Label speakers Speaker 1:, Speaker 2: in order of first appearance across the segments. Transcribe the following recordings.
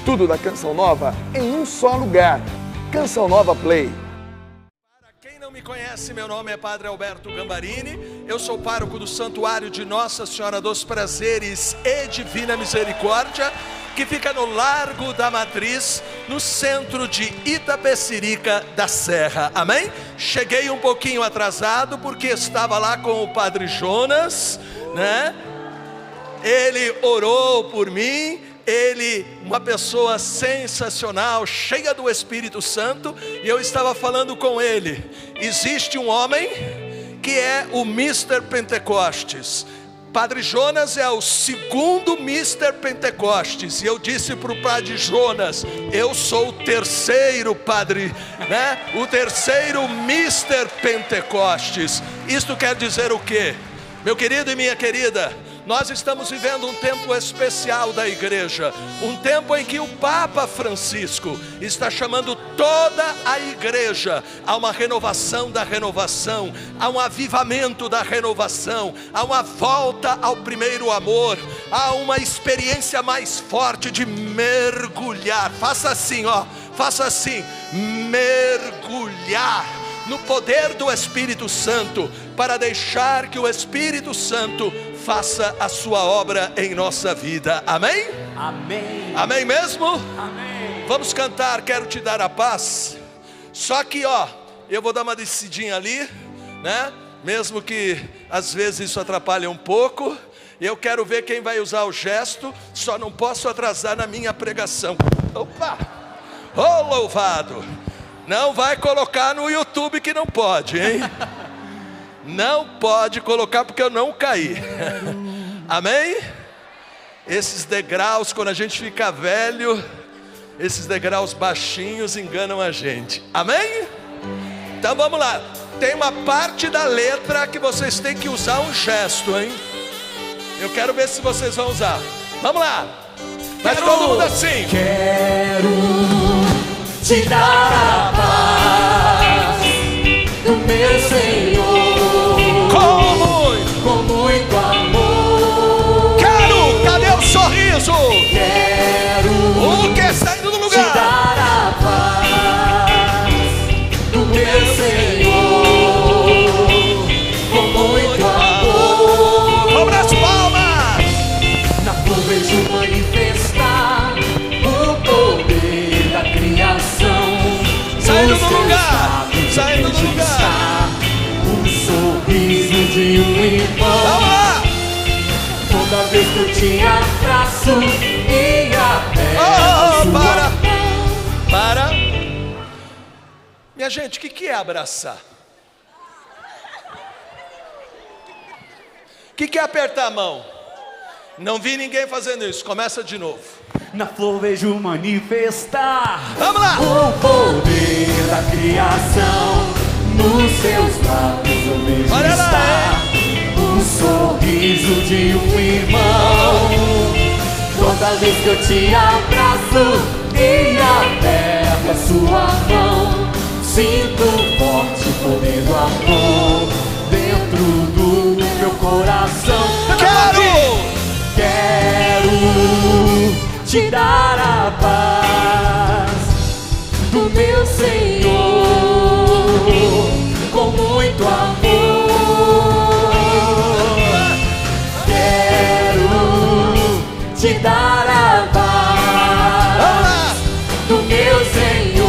Speaker 1: Tudo da Canção Nova em um só lugar. Canção Nova Play.
Speaker 2: Para quem não me conhece, meu nome é Padre Alberto Gambarini. Eu sou pároco do Santuário de Nossa Senhora dos Prazeres e Divina Misericórdia, que fica no Largo da Matriz, no centro de Itapecerica da Serra. Amém? Cheguei um pouquinho atrasado porque estava lá com o Padre Jonas, né? Ele orou por mim. Ele, uma pessoa sensacional, cheia do Espírito Santo, e eu estava falando com ele. Existe um homem que é o Mr. Pentecostes. Padre Jonas é o segundo Mr. Pentecostes. E eu disse para o Padre Jonas: eu sou o terceiro Padre, né? O terceiro Mr. Pentecostes. Isto quer dizer o quê? Meu querido e minha querida, nós estamos vivendo um tempo especial da igreja, um tempo em que o Papa Francisco está chamando toda a igreja a uma renovação da renovação, a um avivamento da renovação, a uma volta ao primeiro amor, a uma experiência mais forte de mergulhar. Faça assim, ó, faça assim, mergulhar no poder do Espírito Santo, para deixar que o Espírito Santo faça a sua obra em nossa vida. Amém?
Speaker 3: Amém.
Speaker 2: Amém mesmo?
Speaker 3: Amém.
Speaker 2: Vamos cantar Quero Te Dar a Paz. Só que ó, eu vou dar uma descidinha ali, né? Mesmo que às vezes isso atrapalhe um pouco. Eu quero ver quem vai usar o gesto. Só não posso atrasar na minha pregação. Opa! Oh, louvado! Não vai colocar no YouTube que não pode, hein? Não pode colocar porque eu não caí. Amém? Esses degraus, quando a gente fica velho, esses degraus baixinhos enganam a gente. Amém? Então vamos lá. Tem uma parte da letra que vocês têm que usar um gesto, hein? Eu quero ver se vocês vão usar. Vamos lá. Mas todo mundo assim.
Speaker 3: Quero te dar a paz do meu Senhor. Com muito amor.
Speaker 2: Quero, cadê o sorriso?
Speaker 3: Quero
Speaker 2: O que é saindo do
Speaker 3: te
Speaker 2: lugar?
Speaker 3: dar a paz do meu Senhor. Com muito amor.
Speaker 2: Cobra as palmas.
Speaker 3: Na flor vejo manifestar o poder da criação.
Speaker 2: Saindo do lugar. Saindo do lugar.
Speaker 3: Sorriso de um irmão.
Speaker 2: Vamos lá.
Speaker 3: Toda vez que eu te abraço e aperto
Speaker 2: para. Para. Minha gente, o que é abraçar? O que é apertar a mão? Não vi ninguém fazendo isso. Começa de novo.
Speaker 3: Na flor vejo manifestar
Speaker 2: Vamos lá.
Speaker 3: o poder da criação. Nos seus lábios eu vejo
Speaker 2: Olha lá,
Speaker 3: estar o sorriso de um irmão. Toda vez que eu te abraço e aperto a sua mão, sinto o forte poder do amor dentro do meu coração. Quero te dar a paz do meu Senhor. Com muito amor, quero te dar a paz do meu Senhor.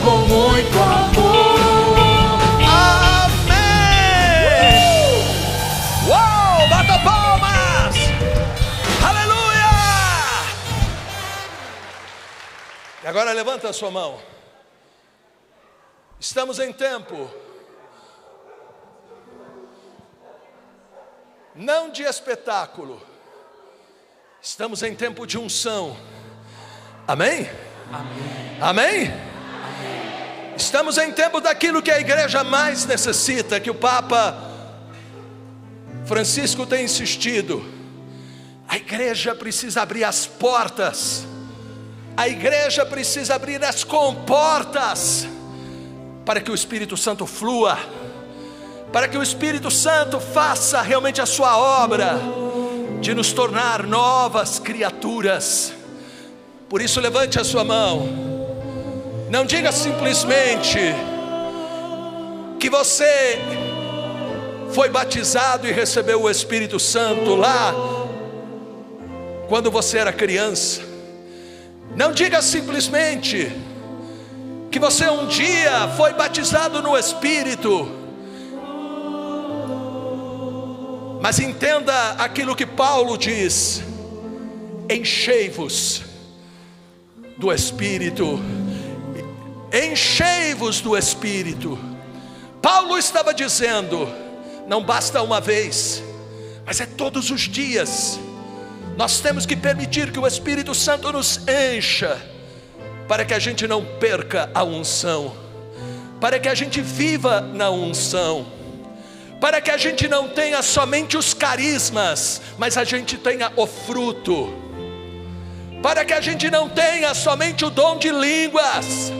Speaker 3: Com muito amor.
Speaker 2: Amém. Uou, bata palmas. Aleluia. E agora levanta a sua mão. Estamos em tempo não de espetáculo, estamos em tempo de unção. Amém?
Speaker 3: Amém.
Speaker 2: Amém?
Speaker 3: Amém.
Speaker 2: Estamos em tempo daquilo que a igreja mais necessita, que o Papa Francisco tem insistido. A igreja precisa abrir as portas, a igreja precisa abrir as comportas, para que o Espírito Santo flua, para que o Espírito Santo faça realmente a sua obra. de nos tornar novas criaturas. Por isso levante a sua mão. Não diga simplesmente que você foi batizado e recebeu o Espírito Santo lá quando você era criança. Não diga simplesmente que você um dia foi batizado no Espírito. Mas entenda aquilo que Paulo diz: enchei-vos do Espírito. Enchei-vos do Espírito. Paulo estava dizendo, não basta uma vez, mas é todos os dias. Nós temos que permitir que o Espírito Santo nos encha, para que a gente não perca a unção, para que a gente viva na unção, para que a gente não tenha somente os carismas, mas a gente tenha o fruto, para que a gente não tenha somente o dom de línguas,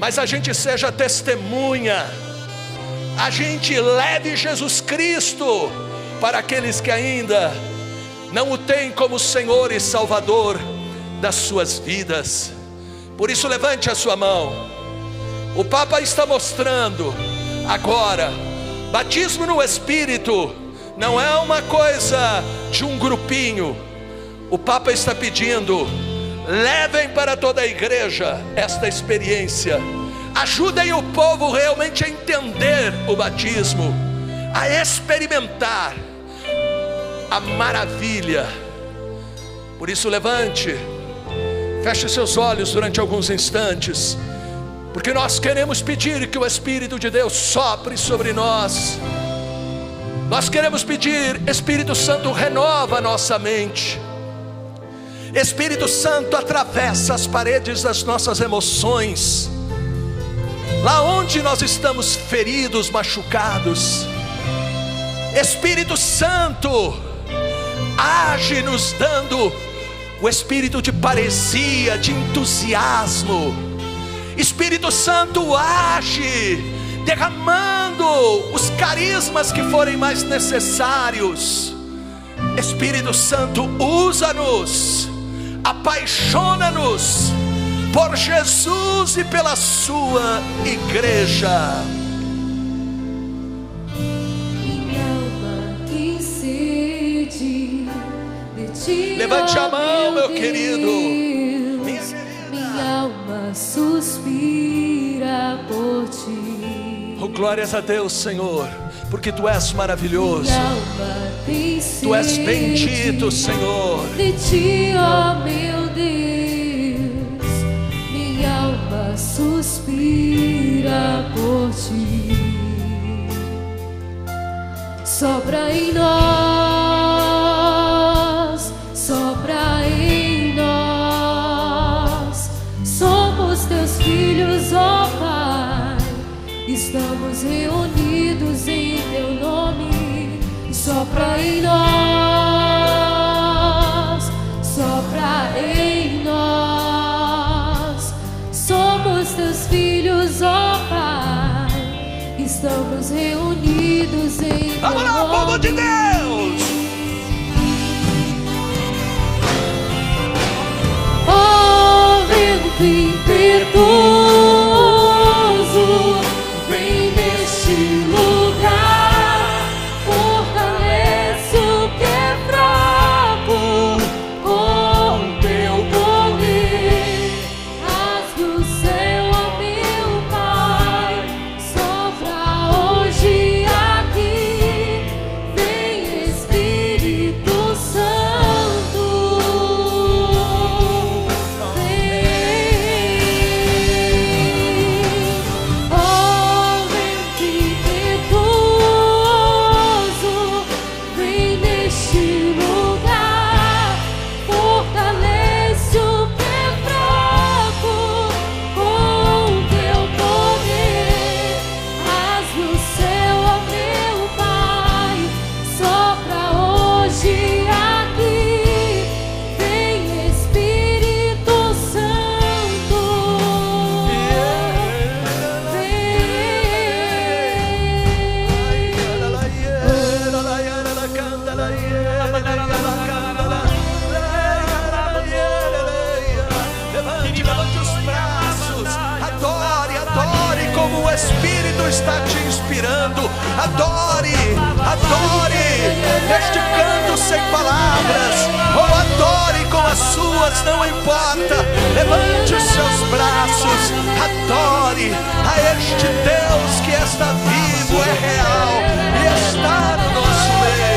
Speaker 2: mas a gente seja testemunha, a gente leve Jesus Cristo para aqueles que ainda não o têm como Senhor e Salvador das suas vidas. Por isso levante a sua mão. O Papa está mostrando agora, batismo no Espírito não é uma coisa de um grupinho. O Papa está pedindo, levem para toda a igreja esta experiência. Ajudem o povo realmente a entender o batismo, a experimentar a maravilha. Por isso levante, feche seus olhos durante alguns instantes, porque nós queremos pedir que o Espírito de Deus sopre sobre nós. Nós queremos pedir, Espírito Santo, renova a nossa mente. Espírito Santo, atravessa as paredes das nossas emoções, lá onde nós estamos feridos, machucados. Espírito Santo, age nos dando o espírito de paresia, de entusiasmo. Espírito Santo, age derramando os carismas que forem mais necessários. Espírito Santo, usa-nos, apaixona-nos por Jesus e pela sua igreja. Levante a mão, meu querido.
Speaker 3: Minha alma suspira por ti.
Speaker 2: Oh, glórias a Deus, Senhor, porque Tu és maravilhoso. Tu és bendito, Senhor.
Speaker 3: De ti, ó meu Deus, minha alma suspira por ti. Sopra em nós, sopra em nós. Somos Teus filhos, ó Pai. Estamos reunidos em Teu nome. Sopra em nós, sopra em nós. Somos Teus filhos, ó Pai. Estamos reunidos em Teu
Speaker 2: Vamos lá,
Speaker 3: nome.
Speaker 2: povo de Deus!
Speaker 3: Oh, vento impetuoso, vem neste lugar, fortalece o que é fraco com Teu poder. Rasga o céu, ó meu Pai, sopra hoje aqui. Vem Espírito Santo, vem
Speaker 2: está te inspirando. Adore, adore este canto sem palavras, ou adore com as suas, não importa. Levante os seus braços, adore a este Deus que está vivo, é real e está no nosso meio.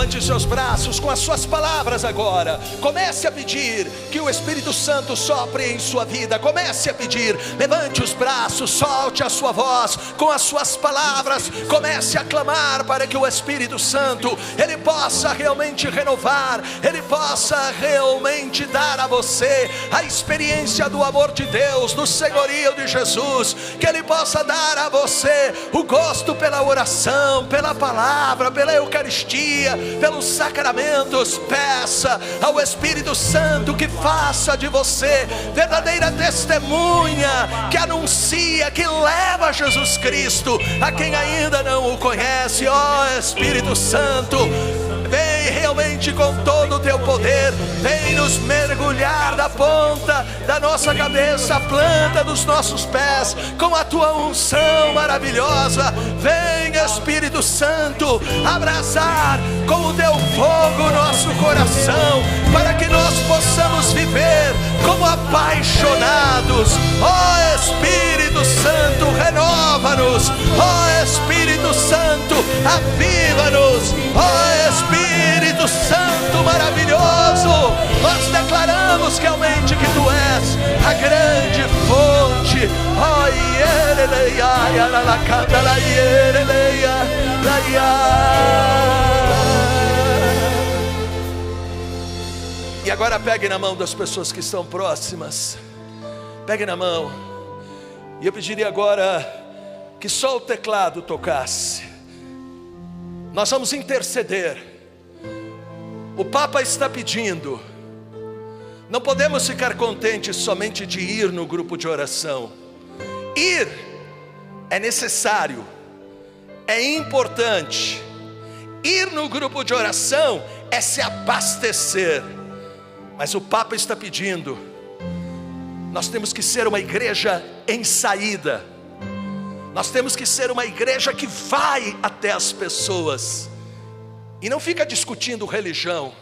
Speaker 2: Levante os seus braços com as suas palavras agora. Comece a pedir que o Espírito Santo sopre em sua vida. Comece a pedir. Levante os braços, solte a sua voz com as suas palavras. Comece a clamar para que o Espírito Santo, Ele possa realmente renovar, Ele possa realmente dar a você a experiência do amor de Deus, do senhorio de Jesus. Que Ele possa dar a você o gosto pela oração, pela palavra, pela Eucaristia, pelos sacramentos. Peça ao Espírito Santo que faça de você verdadeira testemunha, que anuncia, que leva Jesus Cristo a quem ainda não o conhece. Ó Espírito Santo, vem realmente com todo o teu poder, vem nos mergulhar da ponta da nossa cabeça à planta dos nossos pés, com a tua unção maravilhosa. Vem, Espírito Santo, abrasar com o teu fogo o nosso coração, para que nós possamos viver como apaixonados. Ó Espírito Santo, renova-nos. Ó Espírito Santo, aviva-nos. Ó Espírito Santo maravilhoso, nós declaramos realmente que Tu és a grande fonte. Ó E agora pegue na mão das pessoas que estão próximas. Pegue na mão. E eu pediria agora que só o teclado tocasse. Nós vamos interceder. O Papa está pedindo. Não podemos ficar contentes somente de ir no grupo de oração. Ir é necessário, é importante. Ir no grupo de oração é se abastecer. Mas o Papa está pedindo. Nós temos que ser uma igreja em saída. Nós temos que ser uma igreja que vai até as pessoas. E não fica discutindo religião,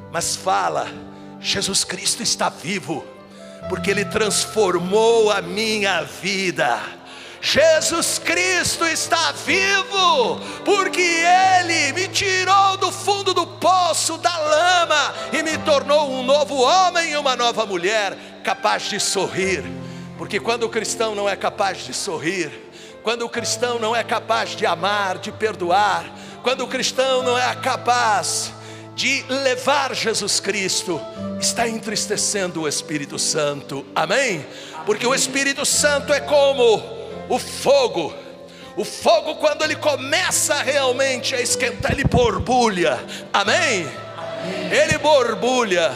Speaker 2: mas fala: Jesus Cristo está vivo, porque Ele transformou a minha vida. Jesus Cristo está vivo, porque Ele me tirou do fundo do poço, da lama, e me tornou um novo homem e uma nova mulher, capaz de sorrir. Porque quando o cristão não é capaz de sorrir, quando o cristão não é capaz de amar, de perdoar, quando o cristão não é capaz de levar Jesus Cristo, está entristecendo o Espírito Santo. Amém? Porque o Espírito Santo é como o fogo. O fogo, quando ele começa realmente a esquentar, ele borbulha. Amém? Ele borbulha.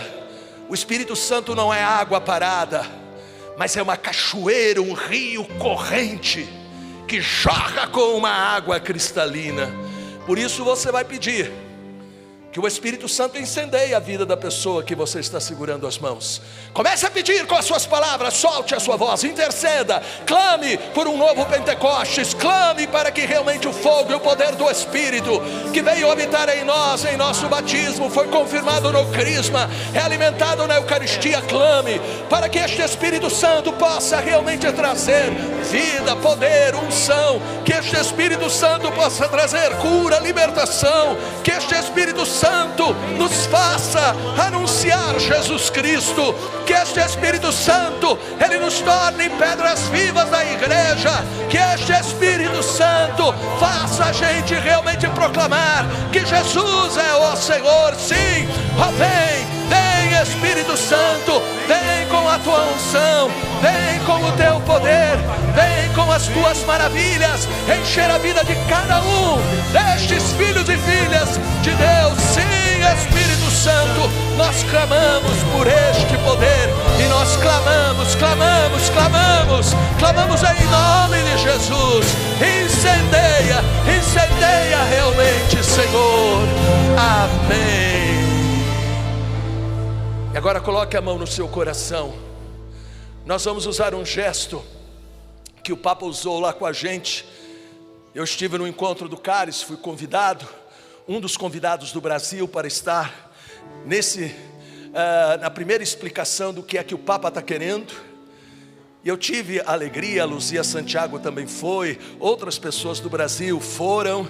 Speaker 2: O Espírito Santo não é água parada, mas é uma cachoeira, um rio corrente, que jorra com uma água cristalina. Por isso você vai pedir que o Espírito Santo incendeie a vida da pessoa que você está segurando as mãos. Comece a pedir com as suas palavras, solte a sua voz, interceda, clame por um novo Pentecostes, clame para que realmente o fogo e o poder do Espírito, que veio habitar em nós, em nosso batismo, foi confirmado no crisma, é alimentado na Eucaristia, clame, para que este Espírito Santo possa realmente trazer vida, poder, unção, que este Espírito Santo possa trazer cura, libertação, que este Espírito Santo nos faça anunciar Jesus Cristo, que este Espírito Santo, ele nos torne pedras vivas da igreja, que este Espírito Santo faça a gente realmente proclamar que Jesus é o Senhor. Sim, vem Espírito Santo, vem com a tua unção, vem com o teu poder, vem com as tuas maravilhas, encher a vida de cada um destes filhos e filhas de Deus. Sim, Espírito Santo, nós clamamos por este poder, e nós clamamos em nome de Jesus. Incendeia realmente, Senhor. Amém. E agora coloque a mão no seu coração. Nós vamos usar um gesto que o Papa usou lá com a gente. Eu estive no encontro do Cálice, fui convidado, um dos convidados do Brasil, para estar na primeira explicação do que é que o Papa está querendo. E eu tive a alegria, a Luzia Santiago também foi, outras pessoas do Brasil foram,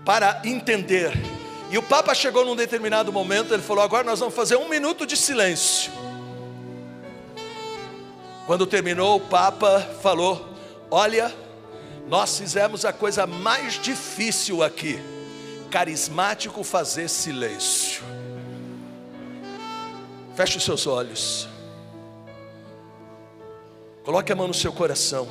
Speaker 2: para entender. E o Papa chegou num determinado momento, ele falou: agora nós vamos fazer 1 minuto de silêncio. Quando terminou, o Papa falou: olha, nós fizemos a coisa mais difícil aqui, carismático fazer silêncio. Feche os seus olhos, coloque a mão no seu coração,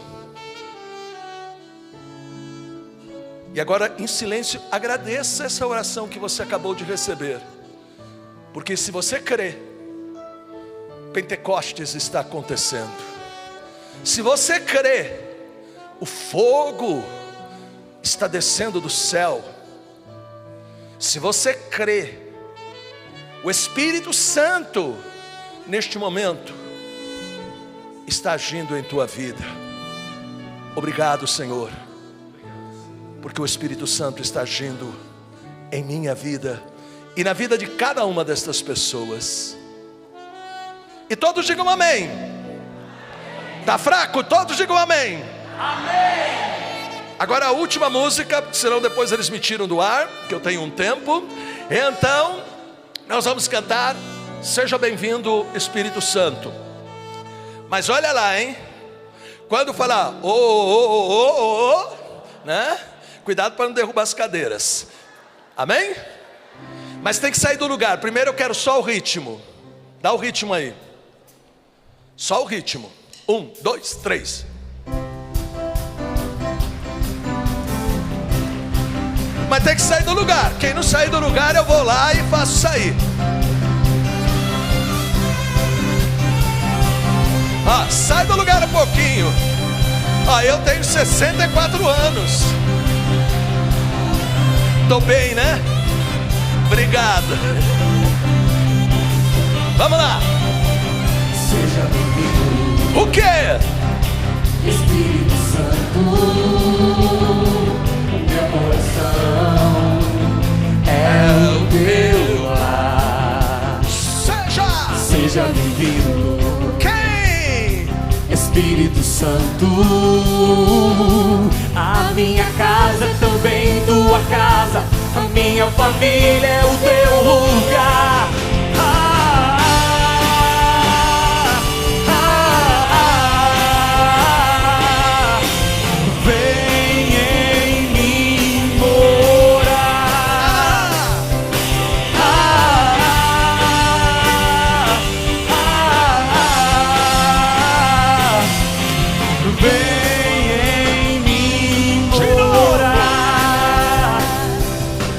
Speaker 2: e agora em silêncio agradeça essa oração que você acabou de receber, porque se você crê, Pentecostes está acontecendo. Se você crê, o fogo está descendo do céu. Se você crê, o Espírito Santo neste momento está agindo em tua vida. Obrigado, Senhor, porque o Espírito Santo está agindo em minha vida e na vida de cada uma destas pessoas. E todos digam amém. Está fraco? Todos digam amém. Amém. Agora a última música, senão depois eles me tiram do ar, que eu tenho um tempo. Então nós vamos cantar Seja Bem-vindo, Espírito Santo. Mas olha lá, hein? Quando falar né? Cuidado para não derrubar as cadeiras. Amém? Mas tem que sair do lugar. Primeiro eu quero só o ritmo. Dá o ritmo aí. Só o ritmo. 1, 2, 3. Mas tem que sair do lugar. Quem não sair do lugar, eu vou lá e faço sair. Sai do lugar um pouquinho. Eu tenho 64 anos. Tô bem, né? Obrigado. Vamos lá.
Speaker 3: Seja bem-vindo.
Speaker 2: O quê?
Speaker 3: Espírito Santo, meu coração é o teu lar. Seja bem-vindo.
Speaker 2: Quem?
Speaker 3: Espírito Santo, a minha casa também tua casa, a minha família é o teu lugar.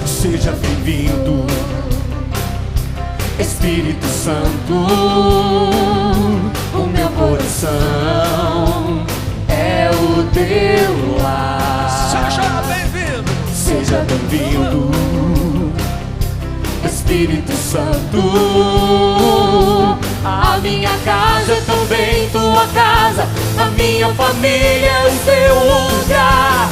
Speaker 3: Seja bem-vindo, Santo, o meu coração é o teu lar.
Speaker 2: Seja bem-vindo.
Speaker 3: Seja bem-vindo, Espírito Santo. A minha casa é também tua casa, a minha família é o seu lugar.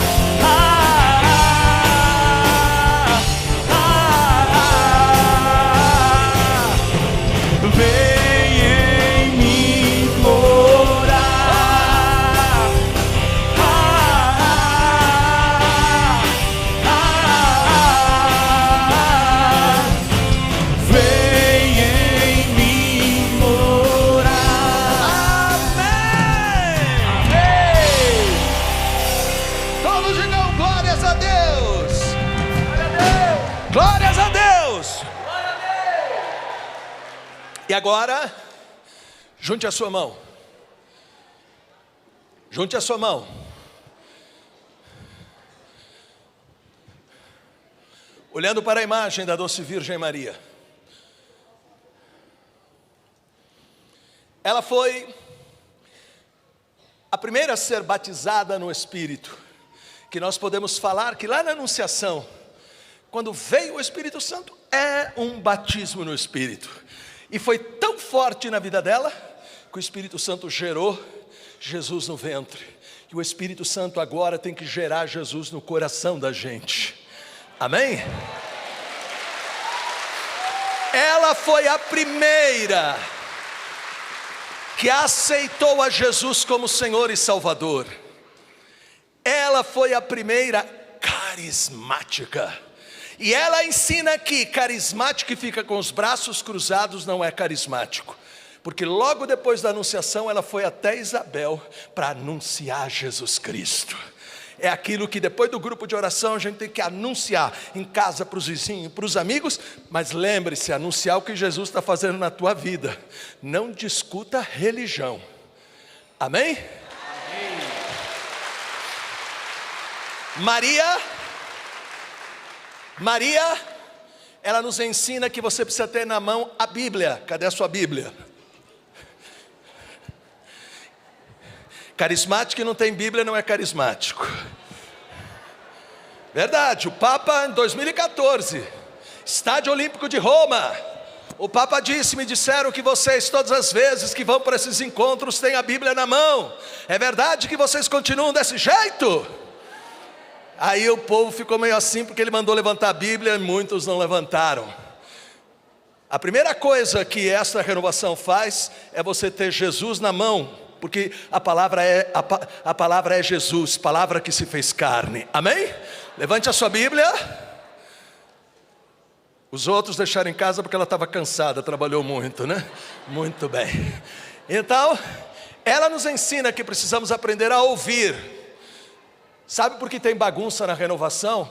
Speaker 3: Vem em mim morar. Vem em mim morar.
Speaker 2: Amém. Todos digam glórias a Deus. Glórias a Deus. E agora, junte a sua mão. Junte a sua mão. Olhando para a imagem da doce Virgem Maria. Ela foi a primeira a ser batizada no Espírito. Que nós podemos falar que lá na Anunciação, quando veio o Espírito Santo, é um batismo no Espírito. E foi tão forte na vida dela, que o Espírito Santo gerou Jesus no ventre. E o Espírito Santo agora tem que gerar Jesus no coração da gente. Amém? Ela foi a primeira que aceitou a Jesus como Senhor e Salvador. Ela foi a primeira carismática. E ela ensina que carismático que fica com os braços cruzados não é carismático. Porque logo depois da anunciação ela foi até Isabel para anunciar Jesus Cristo. É aquilo que depois do grupo de oração a gente tem que anunciar em casa para os vizinhos, para os amigos. Mas lembre-se, anunciar o que Jesus está fazendo na tua vida. Não discuta religião. Amém? Amém. Maria, ela nos ensina que você precisa ter na mão a Bíblia. Cadê a sua Bíblia? Carismático que não tem Bíblia não é carismático. Verdade, o Papa em 2014, Estádio Olímpico de Roma, o Papa disse, me disseram que vocês todas as vezes que vão para esses encontros têm a Bíblia na mão. É verdade que vocês continuam desse jeito? Aí o povo ficou meio assim, porque ele mandou levantar a Bíblia e muitos não levantaram. A primeira coisa que esta renovação faz é você ter Jesus na mão, porque a palavra é Jesus, palavra que se fez carne. Amém? Levante a sua Bíblia. Os outros deixaram em casa porque ela estava cansada, trabalhou muito, né? Muito bem. Então, ela nos ensina que precisamos aprender a ouvir. Sabe por que tem bagunça na renovação?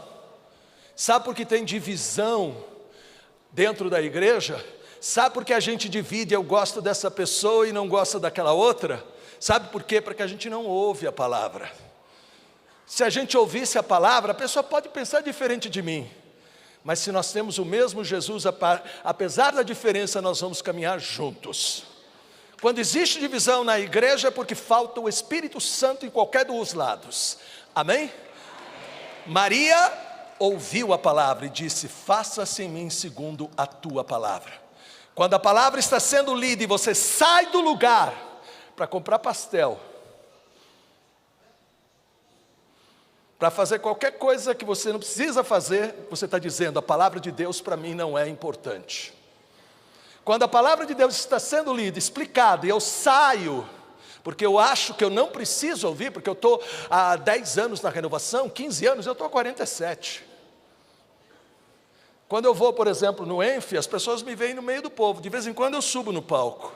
Speaker 2: Sabe por que tem divisão dentro da igreja? Sabe por que a gente divide, eu gosto dessa pessoa e não gosto daquela outra? Sabe por quê? Porque a gente não ouve a palavra. Se a gente ouvisse a palavra, a pessoa pode pensar diferente de mim. Mas se nós temos o mesmo Jesus, apesar da diferença, nós vamos caminhar juntos. Quando existe divisão na igreja é porque falta o Espírito Santo em qualquer dos lados. Amém? Amém. Maria ouviu a palavra e disse, faça-se em mim segundo a tua palavra. Quando a palavra está sendo lida e você sai do lugar para comprar pastel, para fazer qualquer coisa que você não precisa fazer, você está dizendo, a palavra de Deus para mim não é importante. Quando a palavra de Deus está sendo lida, explicada, e eu saio, porque eu acho que eu não preciso ouvir, porque eu estou há 10 anos na renovação, 15 anos, eu estou há 47. Quando eu vou, por exemplo, no Enfe, as pessoas me veem no meio do povo, de vez em quando eu subo no palco.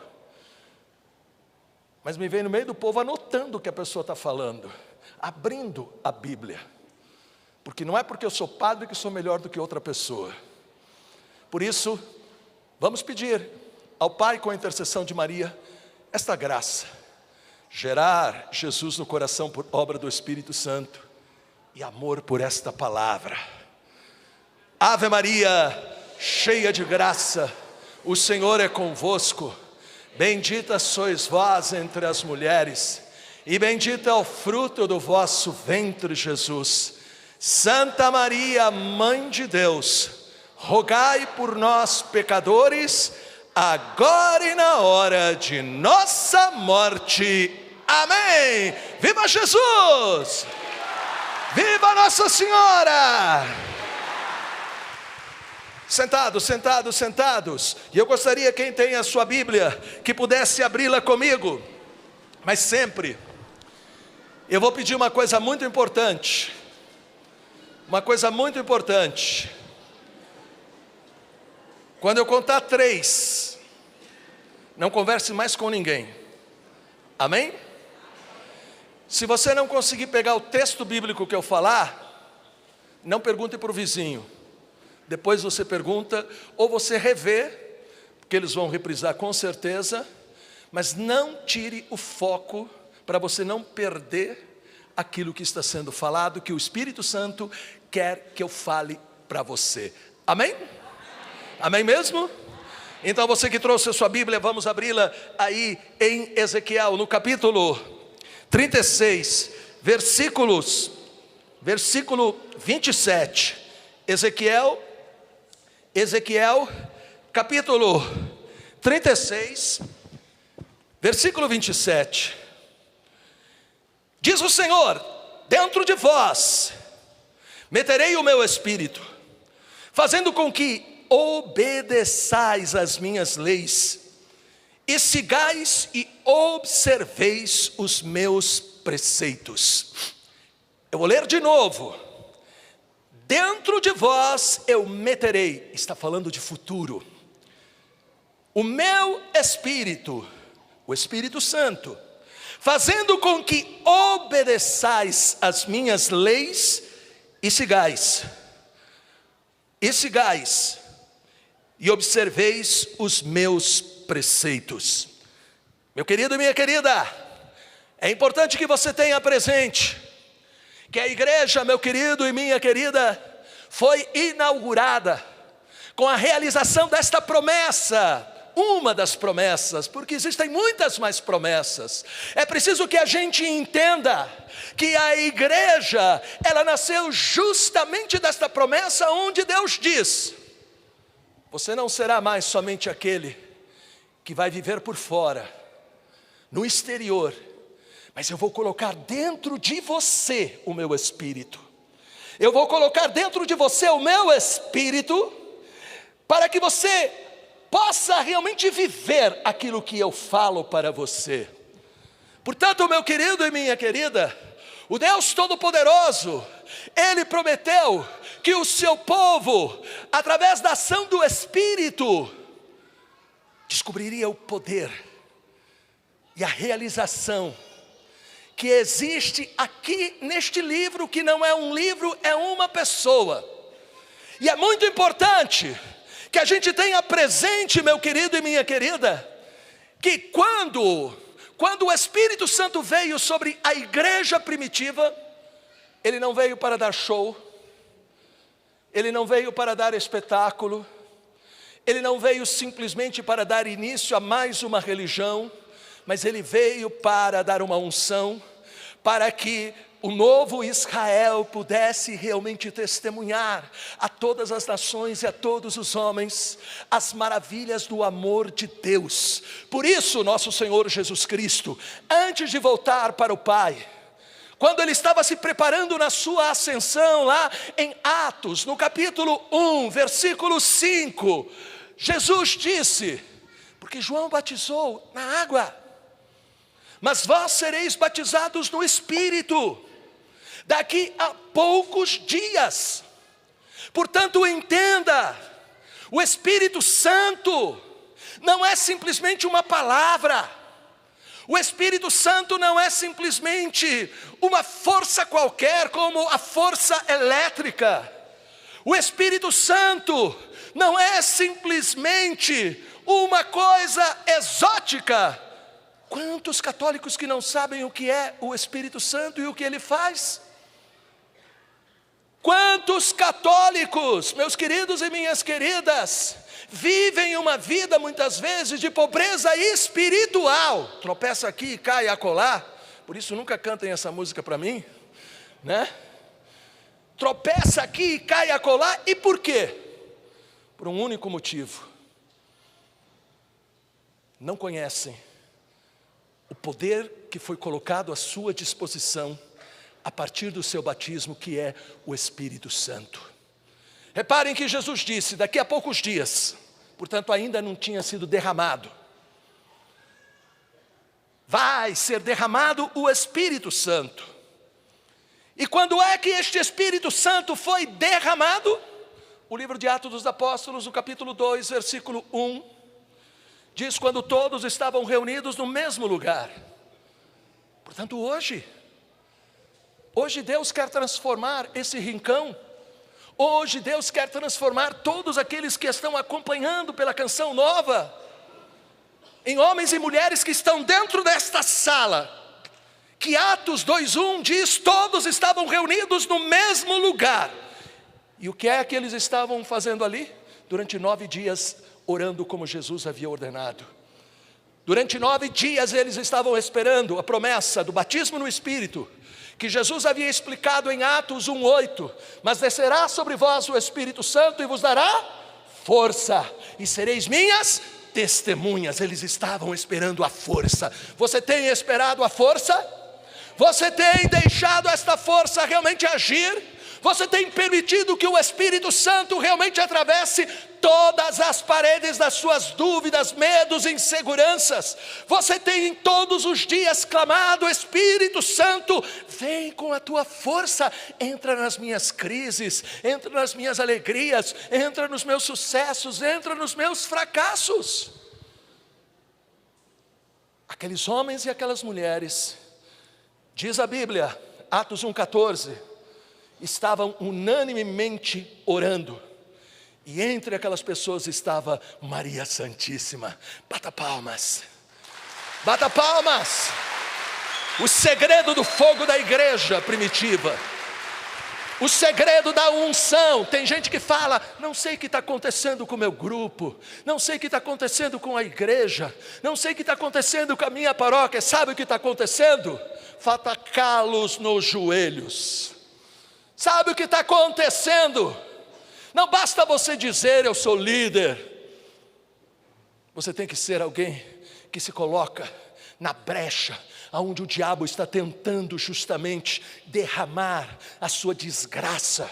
Speaker 2: Mas me veem no meio do povo anotando o que a pessoa está falando, abrindo a Bíblia. Porque não é porque eu sou padre que sou melhor do que outra pessoa. Por isso, vamos pedir ao Pai, com a intercessão de Maria, esta graça. Gerar Jesus no coração por obra do Espírito Santo e amor por esta palavra. Ave Maria, cheia de graça, O Senhor é convosco. Bendita sois vós entre as mulheres, e bendito é o fruto do vosso ventre, Jesus. Santa Maria, Mãe de Deus, rogai por nós, pecadores, agora e na hora de nossa morte. Amém. Viva Jesus! Viva Nossa Senhora! Sentados, sentados, sentados. E eu gostaria, quem tem a sua Bíblia, que pudesse abri-la comigo. Mas sempre, eu vou pedir uma coisa muito importante. Uma coisa muito importante. Quando eu contar 3, não converse mais com ninguém. Amém? Se você não conseguir pegar o texto bíblico que eu falar, não pergunte para o vizinho. Depois você pergunta, ou você revê, porque eles vão reprisar com certeza, mas não tire o foco para você não perder aquilo que está sendo falado, que o Espírito Santo quer que eu fale para você. Amém? Amém mesmo? Então você que trouxe a sua Bíblia, vamos abri-la aí em Ezequiel, no capítulo 36, versículo 27. Ezequiel, capítulo 36, versículo 27. Diz o Senhor: dentro de vós meterei o meu espírito, fazendo com que obedeçais as minhas leis, e sigais e observeis os meus preceitos. Eu vou ler de novo. Dentro de vós eu meterei, está falando de futuro, o meu Espírito, o Espírito Santo, fazendo com que obedeçais as minhas leis e sigais e observeis os meus preceitos. Meu querido e minha querida, é importante que você tenha presente que a igreja, meu querido e minha querida, foi inaugurada com a realização desta promessa, uma das promessas, porque existem muitas mais promessas. É preciso que a gente entenda que a igreja, ela nasceu justamente desta promessa, onde Deus diz: você não será mais somente aquele que vai viver por fora, no exterior, mas eu vou colocar dentro de você o meu Espírito. Eu vou colocar dentro de você o meu Espírito, para que você possa realmente viver aquilo que eu falo para você. Portanto, meu querido e minha querida, o Deus Todo-Poderoso, Ele prometeu que o seu povo, através da ação do Espírito, descobriria o poder e a realização que existe aqui neste livro, que não é um livro, é uma pessoa. E é muito importante que a gente tenha presente, meu querido e minha querida, que quando o Espírito Santo veio sobre a igreja primitiva, Ele não veio para dar show, Ele não veio para dar espetáculo, Ele não veio simplesmente para dar início a mais uma religião, mas Ele veio para dar uma unção, para que o novo Israel pudesse realmente testemunhar a todas as nações e a todos os homens as maravilhas do amor de Deus. Por isso, nosso Senhor Jesus Cristo, antes de voltar para o Pai, quando Ele estava se preparando na sua ascensão, lá em Atos, no capítulo 1, versículo 5, Jesus disse, porque João batizou na água, mas vós sereis batizados no Espírito, daqui a poucos dias. Portanto, entenda, o Espírito Santo não é simplesmente uma palavra, o Espírito Santo não é simplesmente uma força qualquer, como a força elétrica. O Espírito Santo não é simplesmente uma coisa exótica. Quantos católicos que não sabem o que é o Espírito Santo e o que ele faz? Quantos católicos, meus queridos e minhas queridas, vivem uma vida muitas vezes de pobreza espiritual. Tropeça aqui e cai acolá. Por isso nunca cantem essa música para mim, né? Tropeça aqui e cai acolá. E por quê? Por um único motivo: não conhecem o poder que foi colocado à sua disposição a partir do seu batismo, que é o Espírito Santo. Reparem que Jesus disse, daqui a poucos dias, portanto ainda não tinha sido derramado, vai ser derramado o Espírito Santo. E quando é que este Espírito Santo foi derramado? O livro de Atos dos Apóstolos, no capítulo 2, versículo 1, diz: quando todos estavam reunidos no mesmo lugar. Portanto, hoje Deus quer transformar esse rincão. Hoje Deus quer transformar todos aqueles que estão acompanhando pela Canção Nova em homens e mulheres que estão dentro desta sala, que Atos 2:1 diz: todos estavam reunidos no mesmo lugar. E o que é que eles estavam fazendo ali? Durante 9 dias, orando como Jesus havia ordenado. Durante 9 dias eles estavam esperando a promessa do batismo no Espírito, que Jesus havia explicado em Atos 1:8, mas descerá sobre vós o Espírito Santo e vos dará força, e sereis minhas testemunhas. Eles estavam esperando a força. Você tem esperado a força? Você tem deixado esta força realmente agir? Você tem permitido que o Espírito Santo realmente atravesse todas as paredes das suas dúvidas, medos e inseguranças? Você tem todos os dias clamado: Espírito Santo, vem com a tua força, entra nas minhas crises, entra nas minhas alegrias, entra nos meus sucessos, entra nos meus fracassos. Aqueles homens e aquelas mulheres, diz a Bíblia, Atos 1:14, estavam unanimemente orando, e entre aquelas pessoas estava Maria Santíssima. Bata palmas, bata palmas. O segredo do fogo da igreja primitiva, o segredo da unção. Tem gente que fala: não sei o que está acontecendo com o meu grupo, não sei o que está acontecendo com a igreja, não sei o que está acontecendo com a minha paróquia. Sabe o que está acontecendo? Falta calos nos joelhos. Sabe o que está acontecendo? Não basta você dizer: eu sou líder. Você tem que ser alguém que se coloca na brecha, aonde o diabo está tentando justamente derramar a sua desgraça.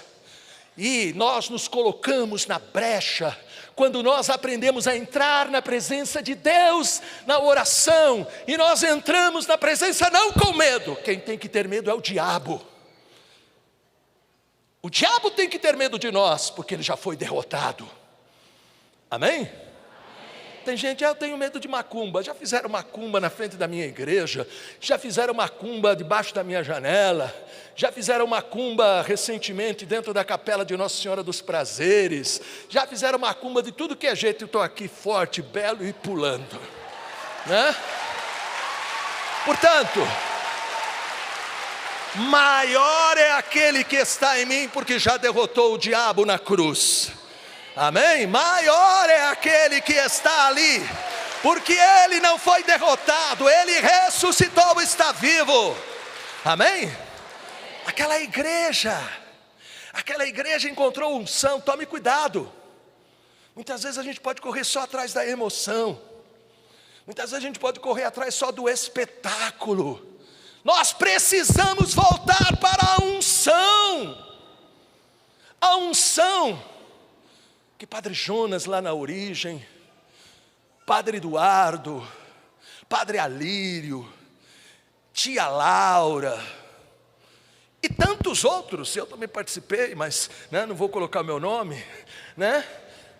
Speaker 2: E nós nos colocamos na brecha quando nós aprendemos a entrar na presença de Deus, na oração, e nós entramos na presença não com medo. Quem tem que ter medo é o diabo. O diabo tem que ter medo de nós, porque ele já foi derrotado. Amém? Tem gente: eu tenho medo de macumba. Já fizeram macumba na frente da minha igreja, já fizeram macumba debaixo da minha janela, já fizeram macumba recentemente dentro da capela de Nossa Senhora dos Prazeres, já fizeram macumba de tudo que é jeito. Eu estou aqui forte, belo e pulando, né? Portanto, maior é aquele que está em mim, porque já derrotou o diabo na cruz. Amém? Maior é aquele que está ali, porque ele não foi derrotado, ele ressuscitou, está vivo. Amém? Aquela igreja encontrou unção. Tome cuidado. Muitas vezes a gente pode correr só atrás da emoção, muitas vezes a gente pode correr atrás só do espetáculo. Nós precisamos voltar para a unção. A unção que Padre Jonas lá na origem, Padre Eduardo, Padre Alírio, Tia Laura e tantos outros, eu também participei, mas não vou colocar o meu nome,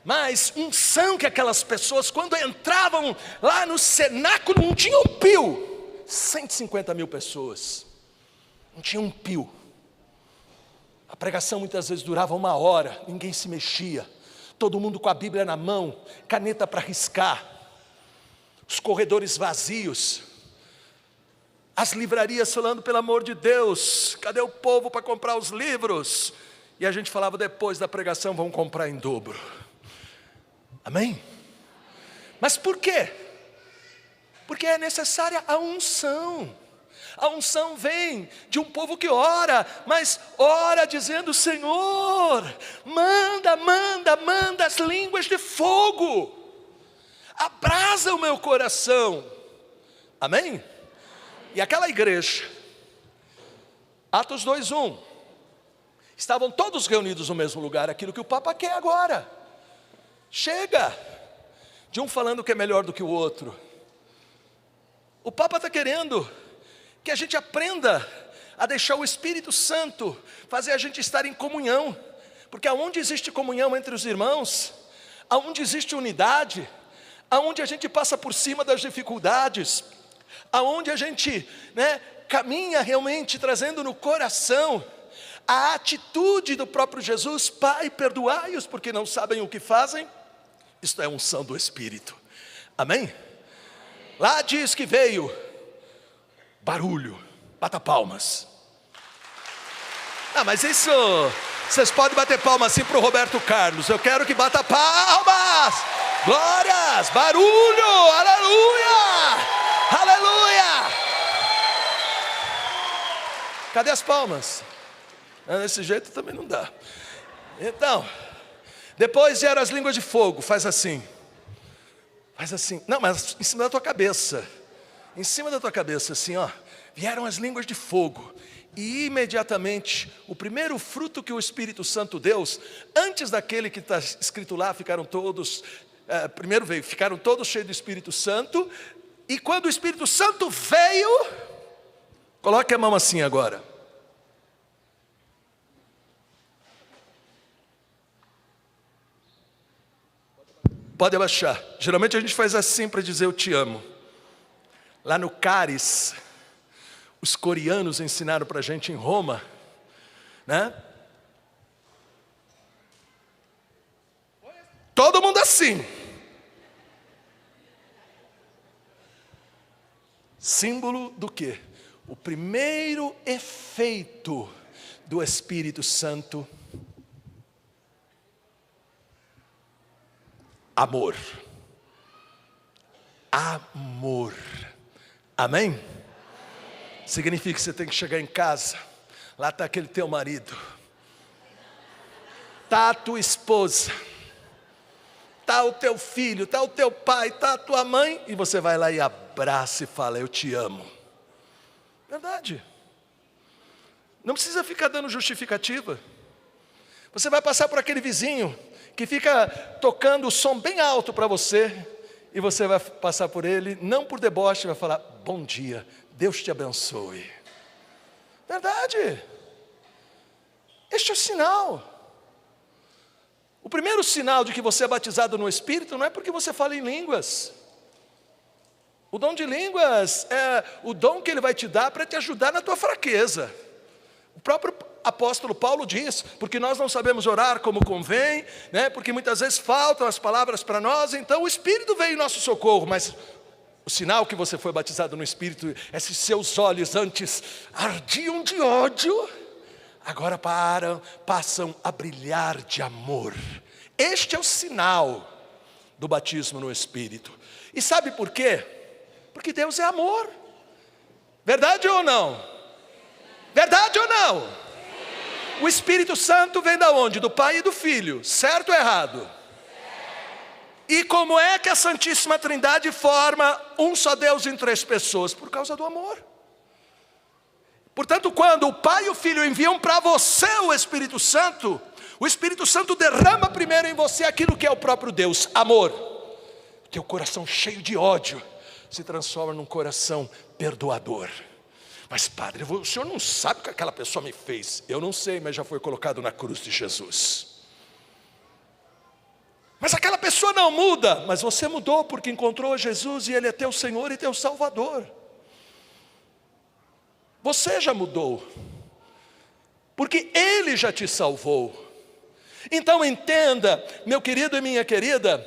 Speaker 2: mas unção que aquelas pessoas, quando entravam lá no cenáculo, não tinha um pio. 150 mil pessoas, não tinha um pio. A pregação muitas vezes durava 1 hora, ninguém se mexia, todo mundo com a Bíblia na mão, caneta para riscar, os corredores vazios, as livrarias falando: pelo amor de Deus, cadê o povo para comprar os livros? E a gente falava: depois da pregação vamos comprar em dobro. Amém? Mas por quê? Porque é necessária a unção. A unção vem de um povo que ora, mas ora dizendo: Senhor, manda as línguas de fogo, abrasa o meu coração. Amém? E aquela igreja, Atos 2:1, estavam todos reunidos no mesmo lugar, aquilo que o Papa quer agora. Chega de um falando que é melhor do que o outro. O Papa está querendo que a gente aprenda a deixar o Espírito Santo fazer a gente estar em comunhão, porque aonde existe comunhão entre os irmãos, aonde existe unidade, aonde a gente passa por cima das dificuldades, aonde a gente caminha realmente trazendo no coração a atitude do próprio Jesus: Pai, perdoai-os porque não sabem o que fazem. Isto é unção do Espírito. Amém? Lá diz que veio barulho, bata palmas. Mas isso, vocês podem bater palmas assim para o Roberto Carlos. Eu quero que bata palmas, glórias, barulho, aleluia, aleluia. Cadê as palmas? Desse jeito também não dá. Então, depois vieram as línguas de fogo. Faz assim. Não, mas em cima da tua cabeça. Em cima da tua cabeça, assim, ó. Vieram as línguas de fogo. E imediatamente, o primeiro fruto que o Espírito Santo deu, antes daquele que está escrito lá, ficaram todos cheios do Espírito Santo. E quando o Espírito Santo veio, coloque a mão assim agora. Pode abaixar. Geralmente a gente faz assim para dizer eu te amo. Lá no Caris, os coreanos ensinaram para a gente em Roma, né? Todo mundo assim. Símbolo do quê? O primeiro efeito do Espírito Santo: amor. Amor. Amém? Significa que você tem que chegar em casa, lá está aquele teu marido, está a tua esposa, está o teu filho, está o teu pai, está a tua mãe, e você vai lá e abraça e fala: eu te amo. Verdade. Não precisa ficar dando justificativa. Você vai passar por aquele vizinho que fica tocando o som bem alto para você, e você vai passar por ele, não por deboche, vai falar: bom dia, Deus te abençoe. Verdade. Este é o sinal. O primeiro sinal de que você é batizado no Espírito não é porque você fala em línguas. O dom de línguas é o dom que Ele vai te dar para te ajudar na tua fraqueza. O próprio apóstolo Paulo diz: porque nós não sabemos orar como convém, porque muitas vezes faltam as palavras para nós, então o Espírito veio em nosso socorro. Mas o sinal que você foi batizado no Espírito é se seus olhos antes ardiam de ódio, agora passam a brilhar de amor. Este é o sinal do batismo no Espírito. E sabe por quê? Porque Deus é amor. Verdade ou não? Verdade ou não? O Espírito Santo vem da onde? Do Pai e do Filho, certo ou errado? E como é que a Santíssima Trindade forma um só Deus em três pessoas? Por causa do amor. Portanto, quando o Pai e o Filho enviam para você o Espírito Santo derrama primeiro em você aquilo que é o próprio Deus: amor. Teu coração cheio de ódio se transforma num coração perdoador. Mas padre, o senhor não sabe o que aquela pessoa me fez. Eu não sei, mas já foi colocado na cruz de Jesus. Mas aquela pessoa não muda. Mas você mudou porque encontrou Jesus e Ele é teu Senhor e teu Salvador. Você já mudou, porque Ele já te salvou. Então entenda, meu querido e minha querida,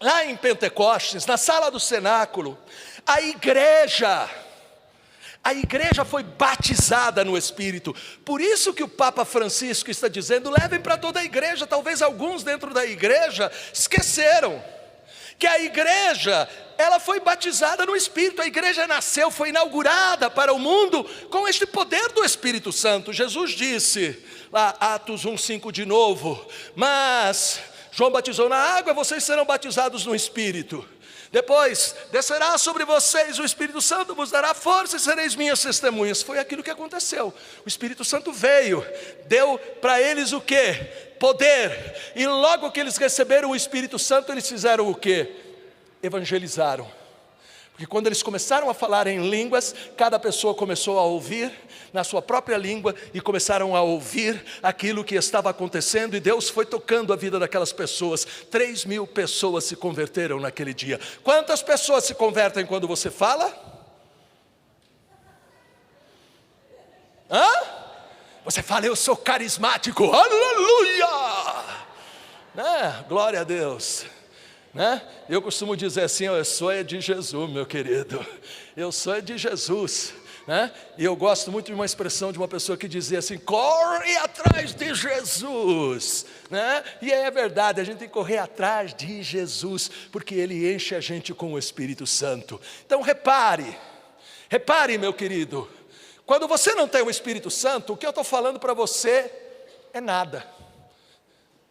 Speaker 2: lá em Pentecostes, na sala do cenáculo, a igreja A igreja foi batizada no Espírito. Por isso que o Papa Francisco está dizendo, levem para toda a igreja. Talvez alguns dentro da igreja esqueceram que a igreja, ela foi batizada no Espírito. A igreja nasceu, foi inaugurada para o mundo com este poder do Espírito Santo. Jesus disse, lá Atos 1:5 de novo, mas João batizou na água, vocês serão batizados no Espírito. Depois, descerá sobre vocês o Espírito Santo, vos dará força e sereis minhas testemunhas. Foi aquilo que aconteceu. O Espírito Santo veio, deu para eles o quê? Poder. E logo que eles receberam o Espírito Santo, eles fizeram o quê? Evangelizaram. Porque quando eles começaram a falar em línguas, cada pessoa começou a ouvir na sua própria língua e começaram a ouvir aquilo que estava acontecendo, e Deus foi tocando a vida daquelas pessoas. 3.000 pessoas se converteram naquele dia. Quantas pessoas se convertem quando você fala? Você fala, eu sou carismático, aleluia, né? Glória a Deus, né? Eu costumo dizer assim, eu sou de Jesus, meu querido, eu sou de Jesus, né? E eu gosto muito de uma expressão de uma pessoa que dizia assim, corre atrás de Jesus, né? E é verdade, a gente tem que correr atrás de Jesus, porque Ele enche a gente com o Espírito Santo. Então repare, meu querido, quando você não tem o Espírito Santo, o que eu estou falando para você é nada.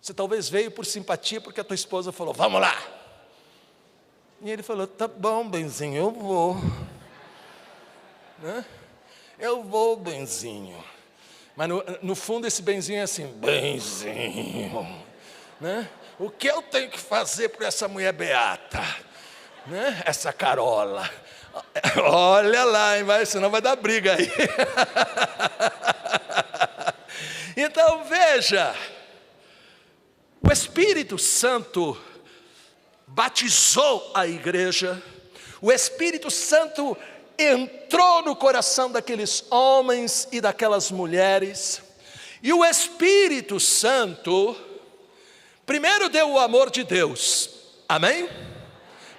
Speaker 2: Você talvez veio por simpatia, porque a tua esposa falou, vamos lá. E ele falou, tá bom, benzinho, eu vou. Né? Eu vou, benzinho. Mas no fundo esse benzinho é assim, benzinho. Né? O que eu tenho que fazer por essa mulher beata? Né? Essa Carola. Olha lá, hein, senão vai dar briga aí. Então veja, o Espírito Santo batizou a igreja, o Espírito Santo entrou no coração daqueles homens e daquelas mulheres, e o Espírito Santo primeiro deu o amor de Deus, amém?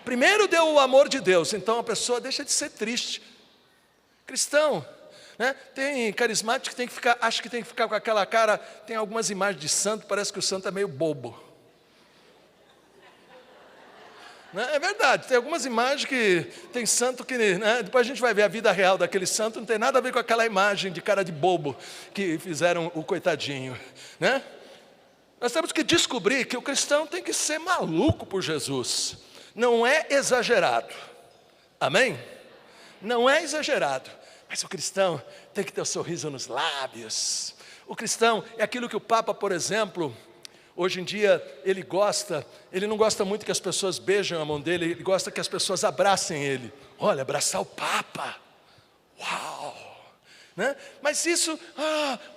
Speaker 2: Primeiro deu o amor de Deus, então a pessoa deixa de ser triste. Cristão, né? Tem carismático que tem que ficar, acha que tem que ficar com aquela cara, tem algumas imagens de santo, parece que o santo é meio bobo. Né? É verdade, tem algumas imagens que tem santo que, né? Depois a gente vai ver a vida real daquele santo, não tem nada a ver com aquela imagem de cara de bobo que fizeram o coitadinho, né? Nós temos que descobrir que o cristão tem que ser maluco por Jesus. Não é exagerado, amém? Não é exagerado, mas o cristão tem que ter o sorriso nos lábios. O cristão é aquilo que o Papa, por exemplo, hoje em dia ele não gosta muito que as pessoas beijem a mão dele, ele gosta que as pessoas abracem ele. Olha, abraçar o Papa, uau, né? Mas isso,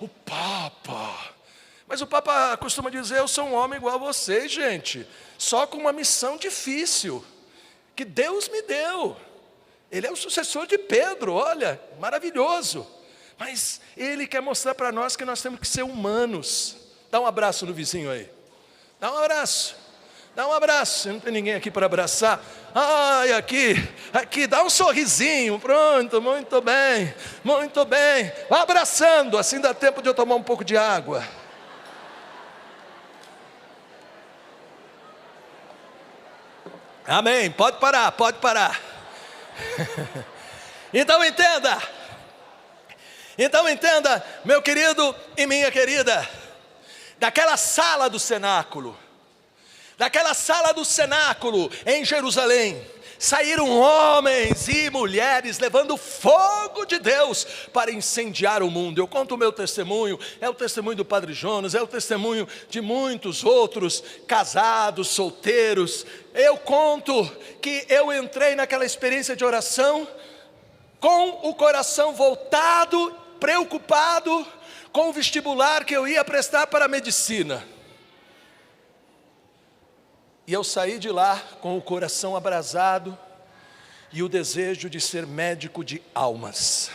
Speaker 2: o Papa. Mas o Papa costuma dizer, eu sou um homem igual a vocês, gente, só com uma missão difícil, que Deus me deu. Ele é o sucessor de Pedro, olha, maravilhoso. Mas ele quer mostrar para nós que nós temos que ser humanos. Dá um abraço no vizinho aí. Dá um abraço. Dá um abraço. Não tem ninguém aqui para abraçar. Ai, aqui, dá um sorrisinho. Pronto, muito bem. Muito bem. Vá abraçando, assim dá tempo de eu tomar um pouco de água. Amém, pode parar. Então entenda, meu querido e minha querida, daquela sala do cenáculo em Jerusalém, saíram homens e mulheres levando fogo de Deus para incendiar o mundo. Eu conto o meu testemunho, é o testemunho do Padre Jonas, é o testemunho de muitos outros, casados, solteiros. Eu conto que eu entrei naquela experiência de oração, com o coração voltado, preocupado, com o vestibular que eu ia prestar para a medicina. E eu saí de lá com o coração abrasado e o desejo de ser médico de almas.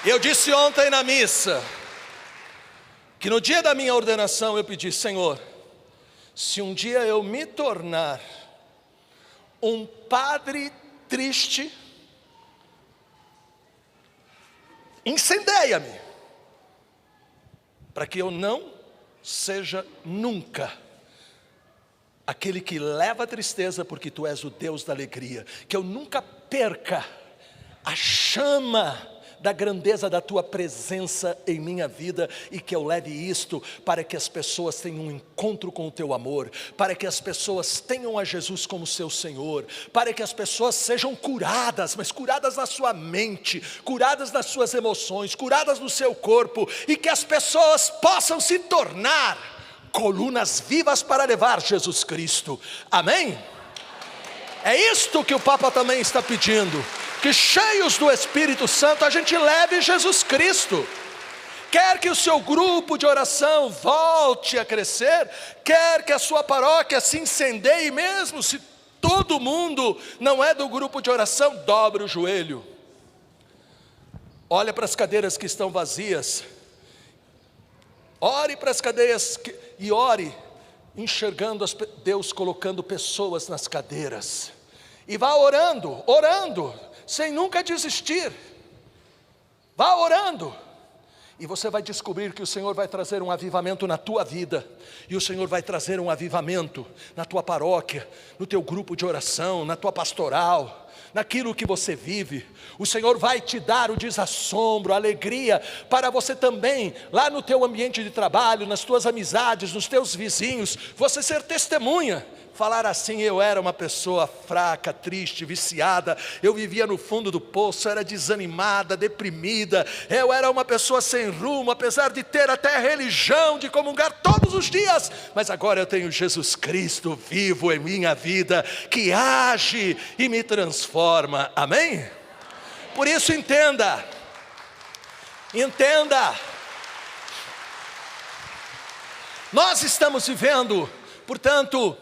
Speaker 2: Eu disse ontem na missa, que no dia da minha ordenação eu pedi, Senhor, Se um dia eu me tornar um padre triste, incendeia-me, para que eu não seja nunca aquele que leva a tristeza, porque tu és o Deus da alegria. Que eu nunca perca a chama da grandeza da tua presença em minha vida, e que eu leve isto para que as pessoas tenham um encontro com o teu amor, para que as pessoas tenham a Jesus como seu Senhor, para que as pessoas sejam curadas, mas curadas na sua mente, curadas nas suas emoções, curadas no seu corpo, e que as pessoas possam se tornar colunas vivas para levar Jesus Cristo. Amém? É isto que o Papa também está pedindo, que cheios do Espírito Santo a gente leve Jesus Cristo. Quer que o seu grupo de oração volte a crescer, quer que a sua paróquia se incendeie, mesmo se todo mundo não é do grupo de oração, dobre o joelho, olha para as cadeiras que estão vazias, ore para as cadeiras e ore enxergando Deus colocando pessoas nas cadeiras, e vá orando, sem nunca desistir. Vá orando, e você vai descobrir que o Senhor vai trazer um avivamento na tua vida, e o Senhor vai trazer um avivamento na tua paróquia, no teu grupo de oração, na tua pastoral, naquilo que você vive. O Senhor vai te dar o desassombro, a alegria, para você também, lá no teu ambiente de trabalho, nas tuas amizades, nos teus vizinhos, você ser testemunha, falar assim: eu era uma pessoa fraca, triste, viciada, eu vivia no fundo do poço, era desanimada, deprimida, eu era uma pessoa sem rumo, apesar de ter até religião, de comungar todos os dias, mas agora eu tenho Jesus Cristo vivo em minha vida, que age e me transforma. Amém? Por isso entenda, nós estamos vivendo, portanto,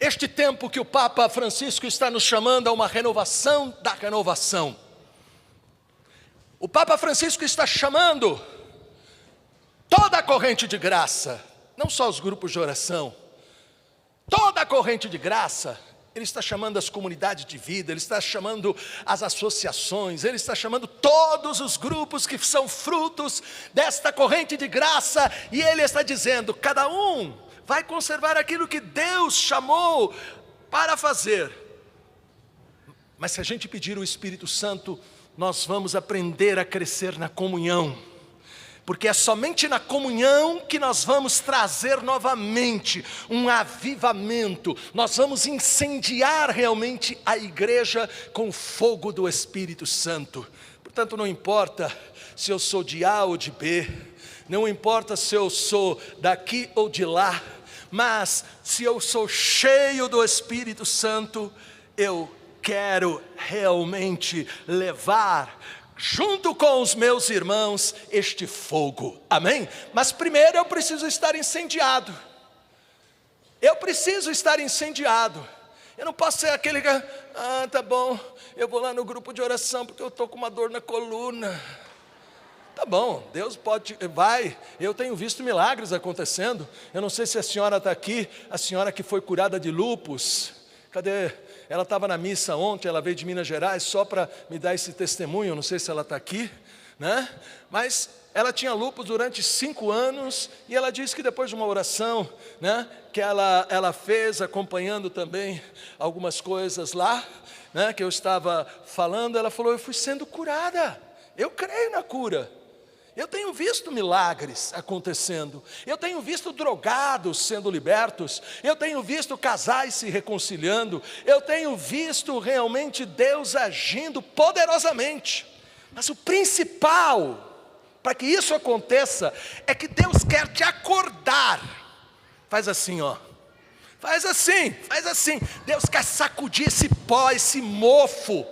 Speaker 2: este tempo que o Papa Francisco está nos chamando a uma renovação da renovação. O Papa Francisco está chamando toda a corrente de graça, não só os grupos de oração, toda a corrente de graça. Ele está chamando as comunidades de vida, ele está chamando as associações, ele está chamando todos os grupos que são frutos desta corrente de graça, e ele está dizendo: cada um vai conservar aquilo que Deus chamou para fazer. Mas se a gente pedir o Espírito Santo, nós vamos aprender a crescer na comunhão, porque é somente na comunhão que nós vamos trazer novamente um avivamento. Nós vamos incendiar realmente a igreja com o fogo do Espírito Santo. Portanto, não importa se eu sou de A ou de B, não importa se eu sou daqui ou de lá, mas se eu sou cheio do Espírito Santo, eu quero realmente levar junto com os meus irmãos este fogo. Amém? Mas primeiro eu preciso estar incendiado. Eu preciso estar incendiado. Eu não posso ser aquele que, tá bom, eu vou lá no grupo de oração porque eu estou com uma dor na coluna. Tá bom, Deus pode, vai, eu tenho visto milagres acontecendo. Eu não sei se a senhora está aqui, a senhora que foi curada de lúpus. Cadê? Ela estava na missa ontem, ela veio de Minas Gerais só para me dar esse testemunho. Eu não sei se ela está aqui, né? Mas ela tinha lúpus durante 5 anos, e ela disse que depois de uma oração, né, que ela fez, acompanhando também algumas coisas lá, né, que eu estava falando, ela falou: eu fui sendo curada, eu creio na cura. Eu tenho visto milagres acontecendo, eu tenho visto drogados sendo libertos, eu tenho visto casais se reconciliando, eu tenho visto realmente Deus agindo poderosamente. Mas o principal, para que isso aconteça, é que Deus quer te acordar. Faz assim, ó. Faz assim. Deus quer sacudir esse pó, esse mofo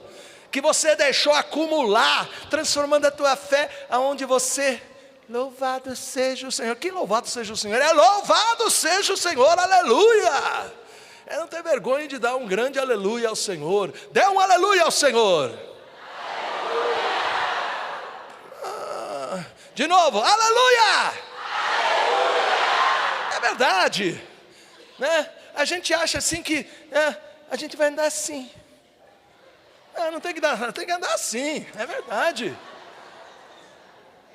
Speaker 2: que você deixou acumular, transformando a tua fé, aonde você, louvado seja o Senhor. Que louvado seja o Senhor? É louvado seja o Senhor, aleluia. É não ter vergonha de dar um grande aleluia ao Senhor. Dê um aleluia ao Senhor. De novo, aleluia. É verdade. né? A gente acha assim que a gente vai andar assim. Não tem que andar assim, é verdade.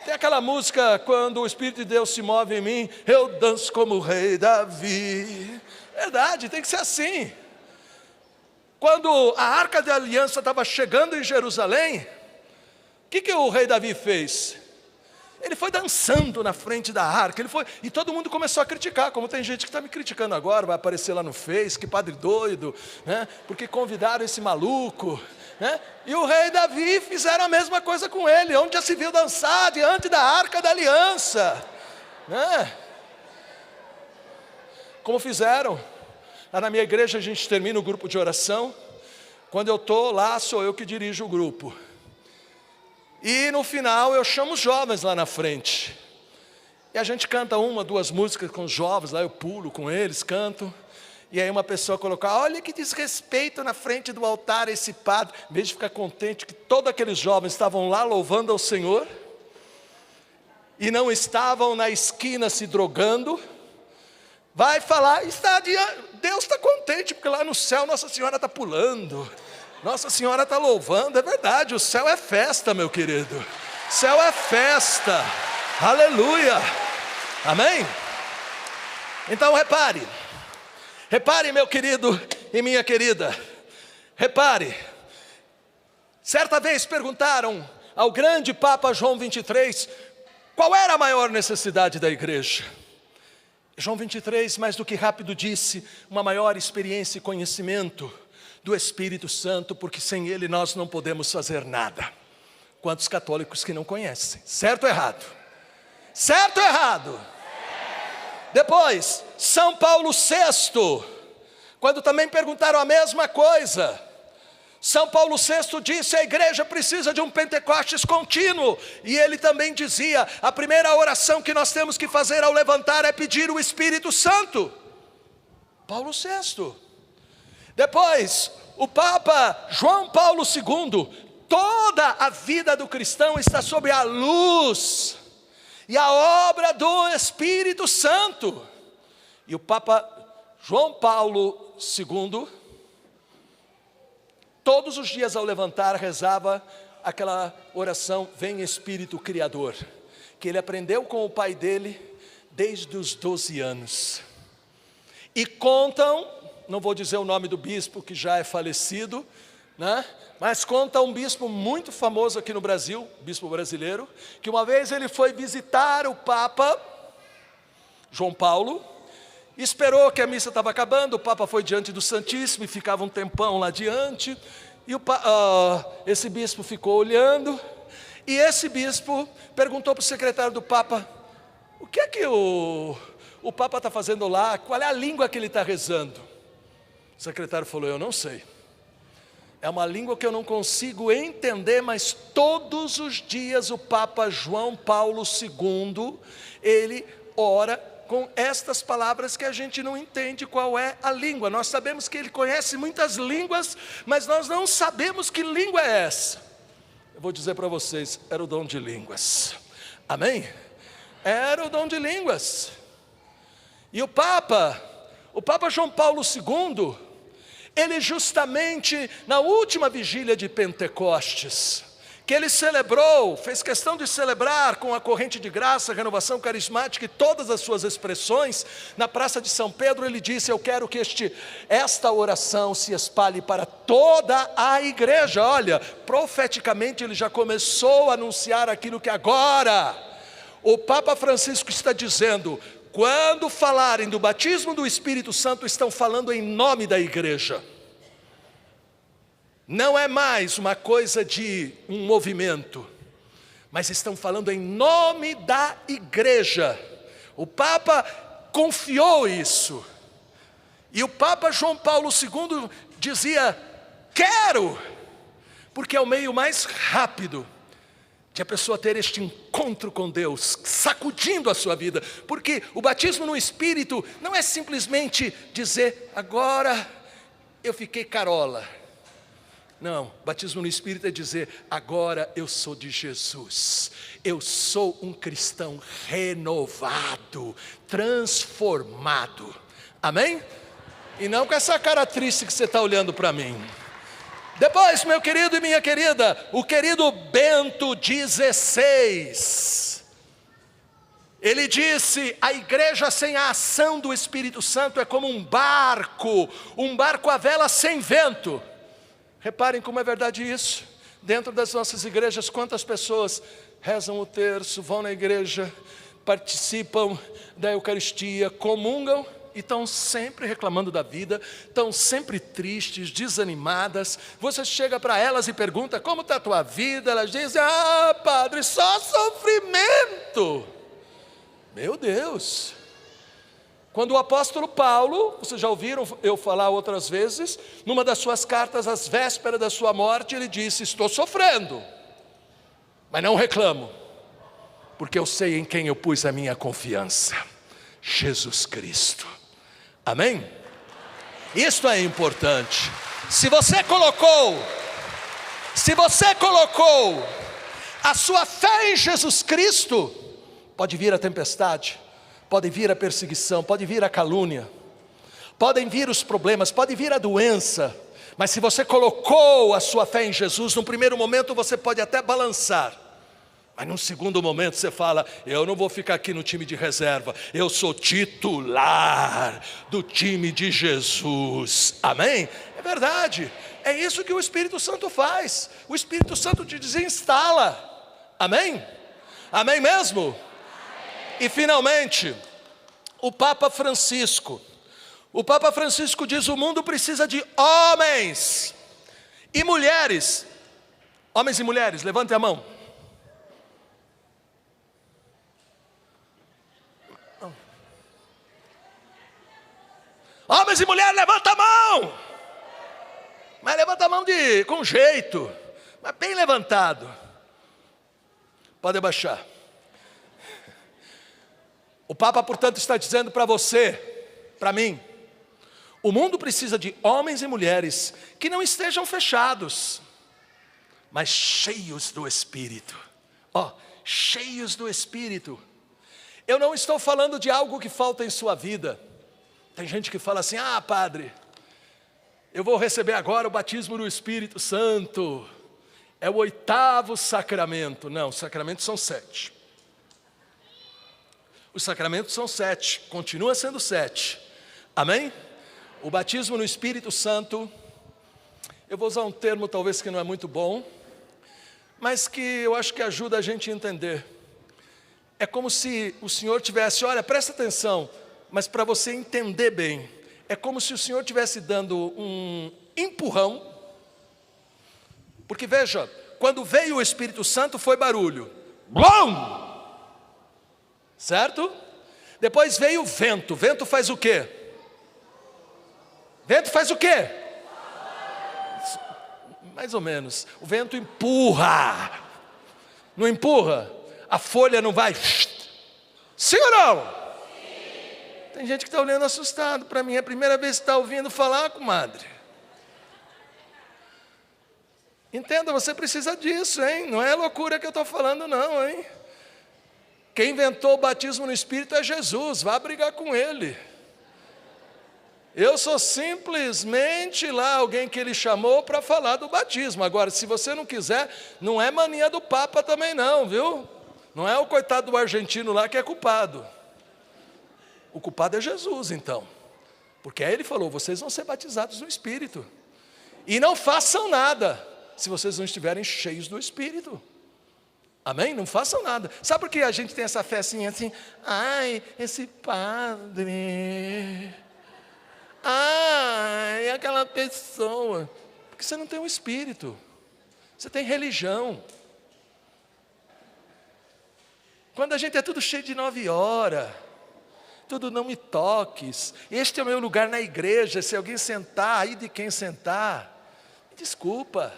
Speaker 2: Tem aquela música, quando o Espírito de Deus se move em mim, eu danço como o rei Davi. Verdade, tem que ser assim. Quando a Arca da Aliança estava chegando em Jerusalém, o que o rei Davi fez? Ele foi dançando na frente da arca, e todo mundo começou a criticar, como tem gente que está me criticando agora, vai aparecer lá no Face, que padre doido, né? Porque convidaram esse maluco, né? E o rei Davi fizeram a mesma coisa com ele, onde já se viu dançar diante da Arca da Aliança, né? Como fizeram, lá na minha igreja a gente termina o grupo de oração, quando eu estou lá sou eu que dirijo o grupo. E no final eu chamo os jovens lá na frente. E a gente canta uma, duas músicas com os jovens, lá eu pulo com eles, canto. E aí uma pessoa colocar, olha que desrespeito na frente do altar esse padre. Em vez de ficar contente que todos aqueles jovens estavam lá louvando ao Senhor, e não estavam na esquina se drogando, vai falar, Deus está contente, porque lá no céu Nossa Senhora está pulando. Nossa Senhora está louvando, é verdade, o céu é festa, meu querido. Céu é festa, aleluia, amém? Então repare, meu querido e minha querida, repare. Certa vez perguntaram ao grande Papa João 23, qual era a maior necessidade da igreja? João 23, mais do que rápido, disse, uma maior experiência e conhecimento do Espírito Santo, porque sem Ele nós não podemos fazer nada. Quantos católicos que não conhecem? Certo ou errado? Certo ou errado? Depois, São Paulo VI, quando também perguntaram a mesma coisa, São Paulo VI disse, a igreja precisa de um Pentecostes contínuo, e ele também dizia, a primeira oração que nós temos que fazer ao levantar é pedir o Espírito Santo. Paulo VI. Depois, o Papa João Paulo II, toda a vida do cristão está sob a luz e a obra do Espírito Santo. E o Papa João Paulo II, todos os dias ao levantar, rezava aquela oração, vem Espírito Criador, que ele aprendeu com o pai dele desde os 12 anos. E contam, não vou dizer o nome do bispo que já é falecido, né? Mas conta um bispo muito famoso aqui no Brasil, bispo brasileiro, que uma vez ele foi visitar o Papa João Paulo, esperou que a missa estava acabando, o Papa foi diante do Santíssimo e ficava um tempão lá diante, e esse bispo ficou olhando, e esse bispo perguntou para o secretário do Papa, o que é que o Papa está fazendo lá, qual é a língua que ele está rezando? O secretário falou, eu não sei, é uma língua que eu não consigo entender, mas todos os dias o Papa João Paulo II, ele ora com estas palavras que a gente não entende qual é a língua. Nós sabemos que ele conhece muitas línguas, mas nós não sabemos que língua é essa. Eu vou dizer para vocês, era o dom de línguas, amém? Era o dom de línguas. E o Papa João Paulo II, ele justamente na última vigília de Pentecostes, que ele celebrou, fez questão de celebrar com a corrente de graça, renovação carismática e todas as suas expressões, na Praça de São Pedro ele disse, eu quero que esta oração se espalhe para toda a igreja. Olha, profeticamente ele já começou a anunciar aquilo que agora o Papa Francisco está dizendo, quando falarem do batismo do Espírito Santo, estão falando em nome da igreja. Não é mais uma coisa de um movimento, mas estão falando em nome da igreja. O Papa confiou isso. E o Papa João Paulo II dizia, quero, porque é o meio mais rápido de a pessoa ter este encontro com Deus, sacudindo a sua vida, porque o batismo no Espírito não é simplesmente dizer, agora eu fiquei carola. Não, batismo no Espírito é dizer, agora eu sou de Jesus, eu sou um cristão renovado, transformado, Amém? E não com essa cara triste que você está olhando para mim. Depois, meu querido e minha querida, o querido Bento XVI, ele disse: a igreja sem a ação do Espírito Santo é como um barco à vela sem vento. Reparem como é verdade isso. Dentro das nossas igrejas, quantas pessoas rezam o terço, vão na igreja, participam da Eucaristia, comungam e estão sempre reclamando da vida, estão sempre tristes, desanimadas. Você chega para elas e pergunta: como está a tua vida? Elas dizem: ah, padre, só sofrimento. Meu Deus! Quando o apóstolo Paulo, vocês já ouviram eu falar outras vezes, numa das suas cartas às vésperas da sua morte, ele disse: estou sofrendo, mas não reclamo, porque eu sei em quem eu pus a minha confiança, Jesus Cristo. Amém? Isto é importante. Se você colocou a sua fé em Jesus Cristo, pode vir a tempestade, pode vir a perseguição, pode vir a calúnia, podem vir os problemas, pode vir a doença, mas se você colocou a sua fé em Jesus, num primeiro momento você pode até balançar, mas num segundo momento você fala: eu não vou ficar aqui no time de reserva, eu sou titular do time de Jesus. Amém? É verdade, é isso que o Espírito Santo faz. O Espírito Santo te desinstala. Amém? Amém mesmo? E finalmente, o Papa Francisco diz: o mundo precisa de homens e mulheres. Homens e mulheres, levantem a mão. Homens e mulheres, levanta a mão. Mas levanta a mão com jeito, mas bem levantado. Pode abaixar. O Papa, portanto, está dizendo para você, para mim: o mundo precisa de homens e mulheres que não estejam fechados, mas cheios do Espírito. Cheios do Espírito. Eu não estou falando de algo que falta em sua vida. Tem gente que fala assim: ah, padre, eu vou receber agora o batismo do Espírito Santo, é o 8º sacramento. Não, os sacramentos são 7. Os sacramentos são 7, continua sendo 7. Amém? O batismo no Espírito Santo, eu vou usar um termo talvez que não é muito bom, mas que eu acho que ajuda a gente a entender. É como se o Senhor tivesse, olha, presta atenção, mas para você entender bem, é como se o Senhor estivesse dando um empurrão, porque veja, quando veio o Espírito Santo foi barulho, blum! Certo? Depois veio o vento. O vento faz o quê? Vento faz o quê? Mais ou menos. O vento empurra. Não empurra? A folha não vai. Sim ou não? Sim. Tem gente que está olhando assustado para mim. É a primeira vez que está ouvindo falar, comadre. Entenda, você precisa disso, hein? Não é loucura que eu estou falando não, hein? Quem inventou o batismo no Espírito é Jesus, vá brigar com Ele. Eu sou simplesmente lá alguém que Ele chamou para falar do batismo. Agora, se você não quiser, não é mania do Papa também não, viu? Não é o coitado do argentino lá que é culpado. O culpado é Jesus, então. Porque aí Ele falou: vocês vão ser batizados no Espírito. E não façam nada se vocês não estiverem cheios do Espírito. Amém? Não façam nada. Sabe por que a gente tem essa festinha assim? Ai, esse padre. Ai, aquela pessoa. Porque você não tem o Espírito. Você tem religião. Quando a gente é tudo cheio de 9 horas, tudo não me toques, este é o meu lugar na igreja, se alguém sentar, aí de quem sentar, desculpa.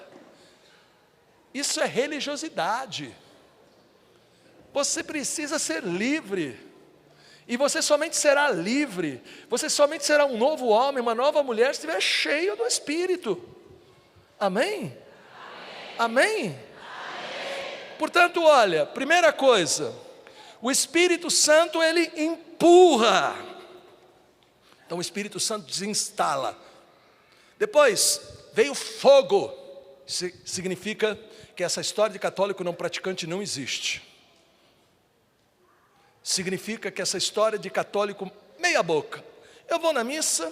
Speaker 2: Isso é religiosidade. Você precisa ser livre, e você somente será livre, você somente será um novo homem, uma nova mulher, se estiver cheio do Espírito. Amém? Amém? Amém? Portanto, olha, primeira coisa, o Espírito Santo, ele empurra. Então o Espírito Santo desinstala. Depois veio fogo. Significa que essa história de católico não praticante não existe. Significa que essa história de católico meia boca. Eu vou na missa,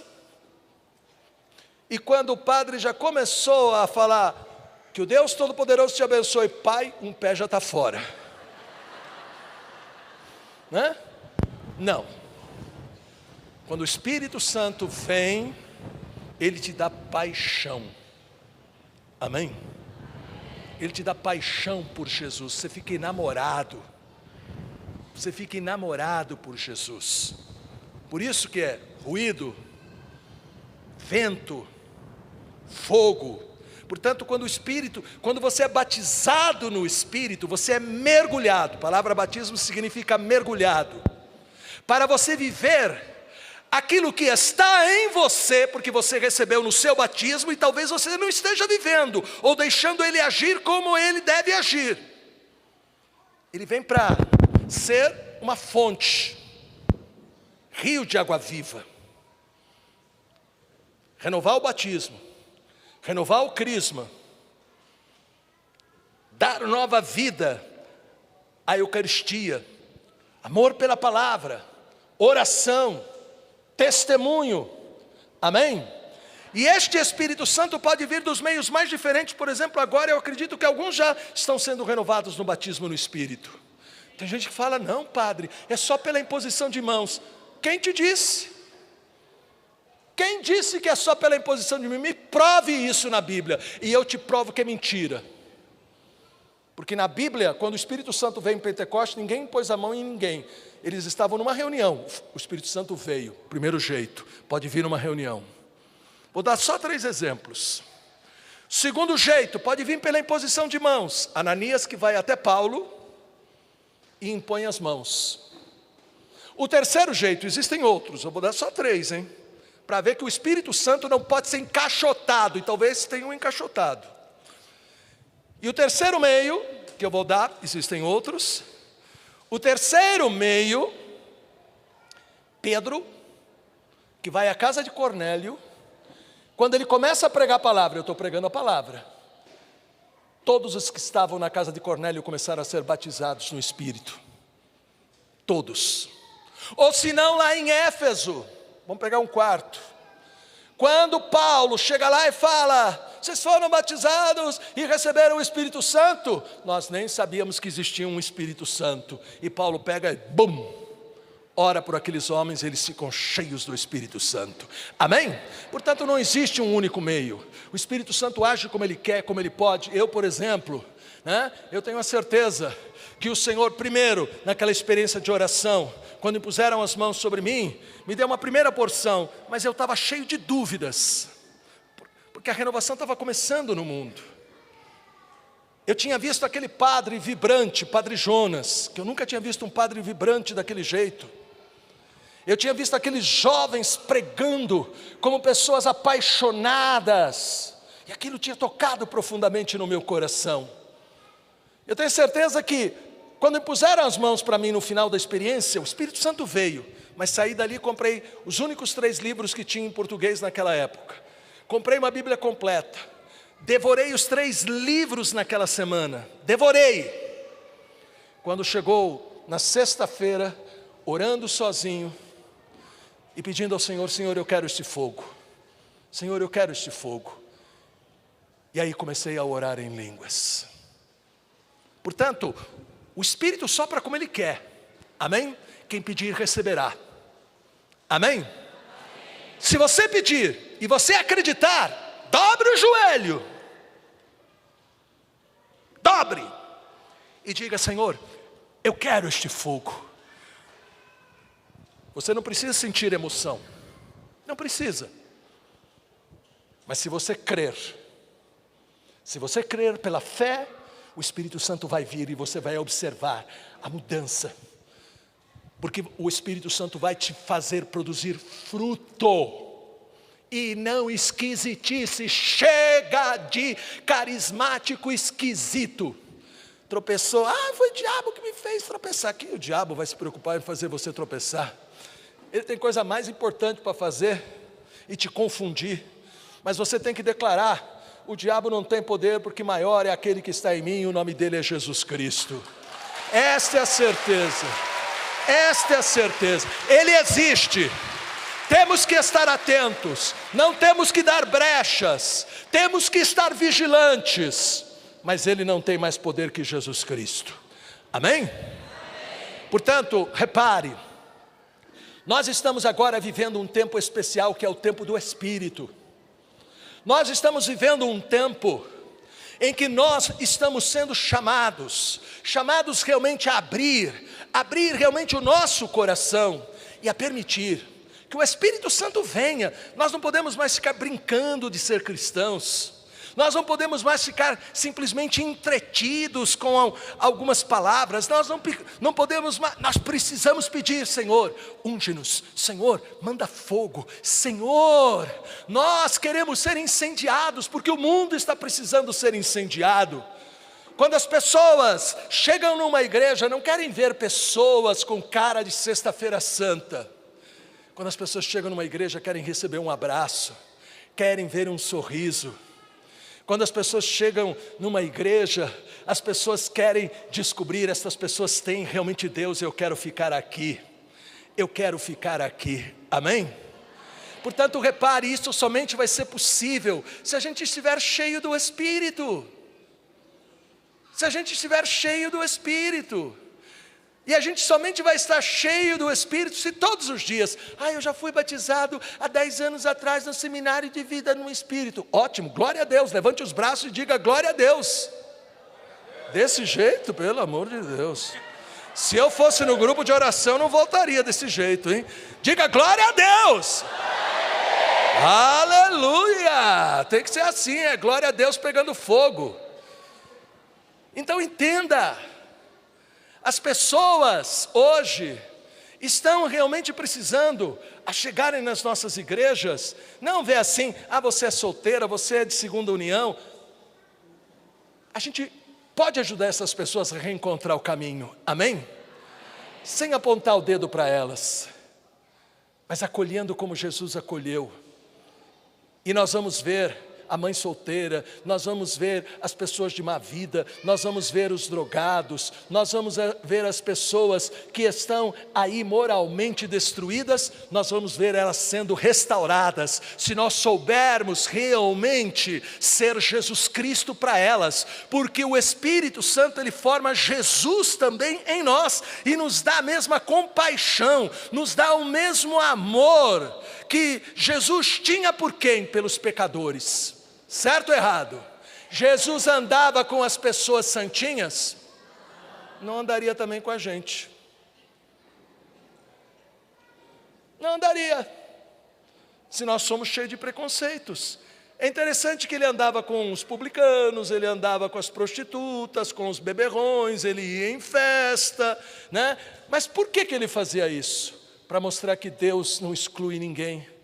Speaker 2: e quando o padre já começou a falar que o Deus Todo-Poderoso te abençoe, pai, um pé já está fora. Né? Não. Quando o Espírito Santo vem, ele te dá paixão. Amém? Ele te dá paixão por Jesus. Você fica enamorado. Você fica enamorado por Jesus. Por isso que é ruído, vento, fogo. Portanto, quando você é batizado no Espírito, você é mergulhado. A palavra batismo significa mergulhado. Para você viver aquilo que está em você, porque você recebeu no seu batismo, e talvez você não esteja vivendo, ou deixando ele agir como ele deve agir. Ele vem para ser uma fonte, rio de água viva. Renovar o batismo, renovar o crisma, dar nova vida à Eucaristia, amor pela palavra, oração, testemunho, amém? E este Espírito Santo pode vir dos meios mais diferentes. Por exemplo, agora eu acredito que alguns já estão sendo renovados no batismo no Espírito. Tem gente que fala, não padre, é só pela imposição de mãos. Quem te disse? Quem disse que é só pela imposição de mãos? Me prove isso na Bíblia, e eu te provo que é mentira. Porque na Bíblia, quando o Espírito Santo veio em Pentecostes, ninguém pôs a mão em ninguém. Eles estavam numa reunião, o Espírito Santo veio, primeiro jeito, pode vir numa reunião. Vou dar só 3 exemplos. Segundo jeito, pode vir pela imposição de mãos. Ananias que vai até Paulo e impõe as mãos. O terceiro jeito, existem outros, eu vou dar só 3, hein? Para ver que o Espírito Santo não pode ser encaixotado, e talvez tenha um encaixotado. E o terceiro meio, que eu vou dar, existem outros. O terceiro meio, Pedro, que vai à casa de Cornélio, quando ele começa a pregar a palavra, eu estou pregando a palavra, todos os que estavam na casa de Cornélio começaram a ser batizados no Espírito. Todos. Ou se não, lá em Éfeso, vamos pegar um quarto. Quando Paulo chega lá e fala, vocês foram batizados e receberam o Espírito Santo? Nós nem sabíamos que existia um Espírito Santo. E Paulo pega e bum, ora por aqueles homens, eles ficam cheios do Espírito Santo. Amém? Portanto, não existe um único meio. O Espírito Santo age como ele quer, como ele pode. Eu, por exemplo, eu tenho a certeza que o Senhor, primeiro, naquela experiência de oração, quando impuseram as mãos sobre mim, me deu uma primeira porção, mas eu estava cheio de dúvidas, porque a renovação estava começando no mundo. Eu tinha visto aquele padre vibrante, Padre Jonas, que eu nunca tinha visto um padre vibrante daquele jeito. Eu tinha visto aqueles jovens pregando como pessoas apaixonadas, e aquilo tinha tocado profundamente no meu coração. Eu tenho certeza que, quando impuseram as mãos para mim no final da experiência, o Espírito Santo veio, mas saí dali e comprei os únicos 3 livros que tinha em português naquela época. Comprei uma Bíblia completa, devorei os 3 livros naquela semana, devorei. Quando chegou na sexta-feira, orando sozinho e pedindo ao Senhor, Senhor, eu quero este fogo, Senhor, eu quero este fogo. E aí comecei a orar em línguas. Portanto, o Espírito sopra como Ele quer, amém? Quem pedir receberá, amém? Amém? Se você pedir e você acreditar, dobre o joelho, dobre, e diga, Senhor, eu quero este fogo. Você não precisa sentir emoção, não precisa, mas se você crer pela fé, o Espírito Santo vai vir e você vai observar a mudança. Porque o Espírito Santo vai te fazer produzir fruto. E não esquisitice. Chega de carismático esquisito. Tropeçou. Foi o diabo que me fez tropeçar. Aqui o diabo vai se preocupar em fazer você tropeçar. ele tem coisa mais importante para fazer e te confundir. Mas você tem que declarar: o diabo não tem poder, porque maior é aquele que está em mim, e o nome dele é Jesus Cristo. Esta é a certeza. Esta é a certeza. Ele existe. Temos que estar atentos, não temos que dar brechas, temos que estar vigilantes, mas ele não tem mais poder que Jesus Cristo. Amém? Amém. Portanto, repare, nós estamos agora vivendo um tempo especial, que é o tempo do Espírito. Nós estamos vivendo um tempo em que nós estamos sendo chamados realmente a abrir realmente o nosso coração e a permitir que o Espírito Santo venha. Nós não podemos mais ficar brincando de ser cristãos, nós não podemos mais ficar simplesmente entretidos com algumas palavras, nós não podemos mais, nós precisamos pedir: Senhor, unge-nos, Senhor, manda fogo, Senhor, nós queremos ser incendiados, porque o mundo está precisando ser incendiado. Quando as pessoas chegam numa igreja, não querem ver pessoas com cara de sexta-feira santa. Quando as pessoas chegam numa igreja, querem receber um abraço, querem ver um sorriso. Quando as pessoas chegam numa igreja, as pessoas querem descobrir: essas pessoas têm realmente Deus, eu quero ficar aqui, eu quero ficar aqui. Amém? Portanto, repare, isso somente vai ser possível se a gente estiver cheio do Espírito. Se a gente estiver cheio do Espírito. E a gente somente vai estar cheio do Espírito se todos os dias: eu já fui batizado há 10 anos atrás no seminário de vida no Espírito. Ótimo, glória a Deus, levante os braços e diga glória a Deus. Desse jeito, pelo amor de Deus. Se eu fosse no grupo de oração, não voltaria desse jeito, hein? Diga glória a Deus. Aleluia, tem que ser assim, é glória a Deus pegando fogo. Então entenda, as pessoas hoje estão realmente precisando a chegarem nas nossas igrejas, não ver assim: você é solteira, você é de segunda união. A gente pode ajudar essas pessoas a reencontrar o caminho, amém? Sem apontar o dedo para elas, mas acolhendo como Jesus acolheu. E nós vamos ver a mãe solteira, nós vamos ver as pessoas de má vida, nós vamos ver os drogados, nós vamos ver as pessoas que estão aí moralmente destruídas, nós vamos ver elas sendo restauradas, se nós soubermos realmente ser Jesus Cristo para elas, porque o Espírito Santo, ele forma Jesus também em nós, e nos dá a mesma compaixão, nos dá o mesmo amor que Jesus tinha por quem? Pelos pecadores. Certo ou errado? Jesus andava com as pessoas santinhas? Não andaria também com a gente. Não andaria, se nós somos cheios de preconceitos. É interessante que ele andava com os publicanos, ele andava com as prostitutas, com os beberrões, ele ia em festa, né? Mas por que ele fazia isso? Para mostrar que Deus não exclui ninguém.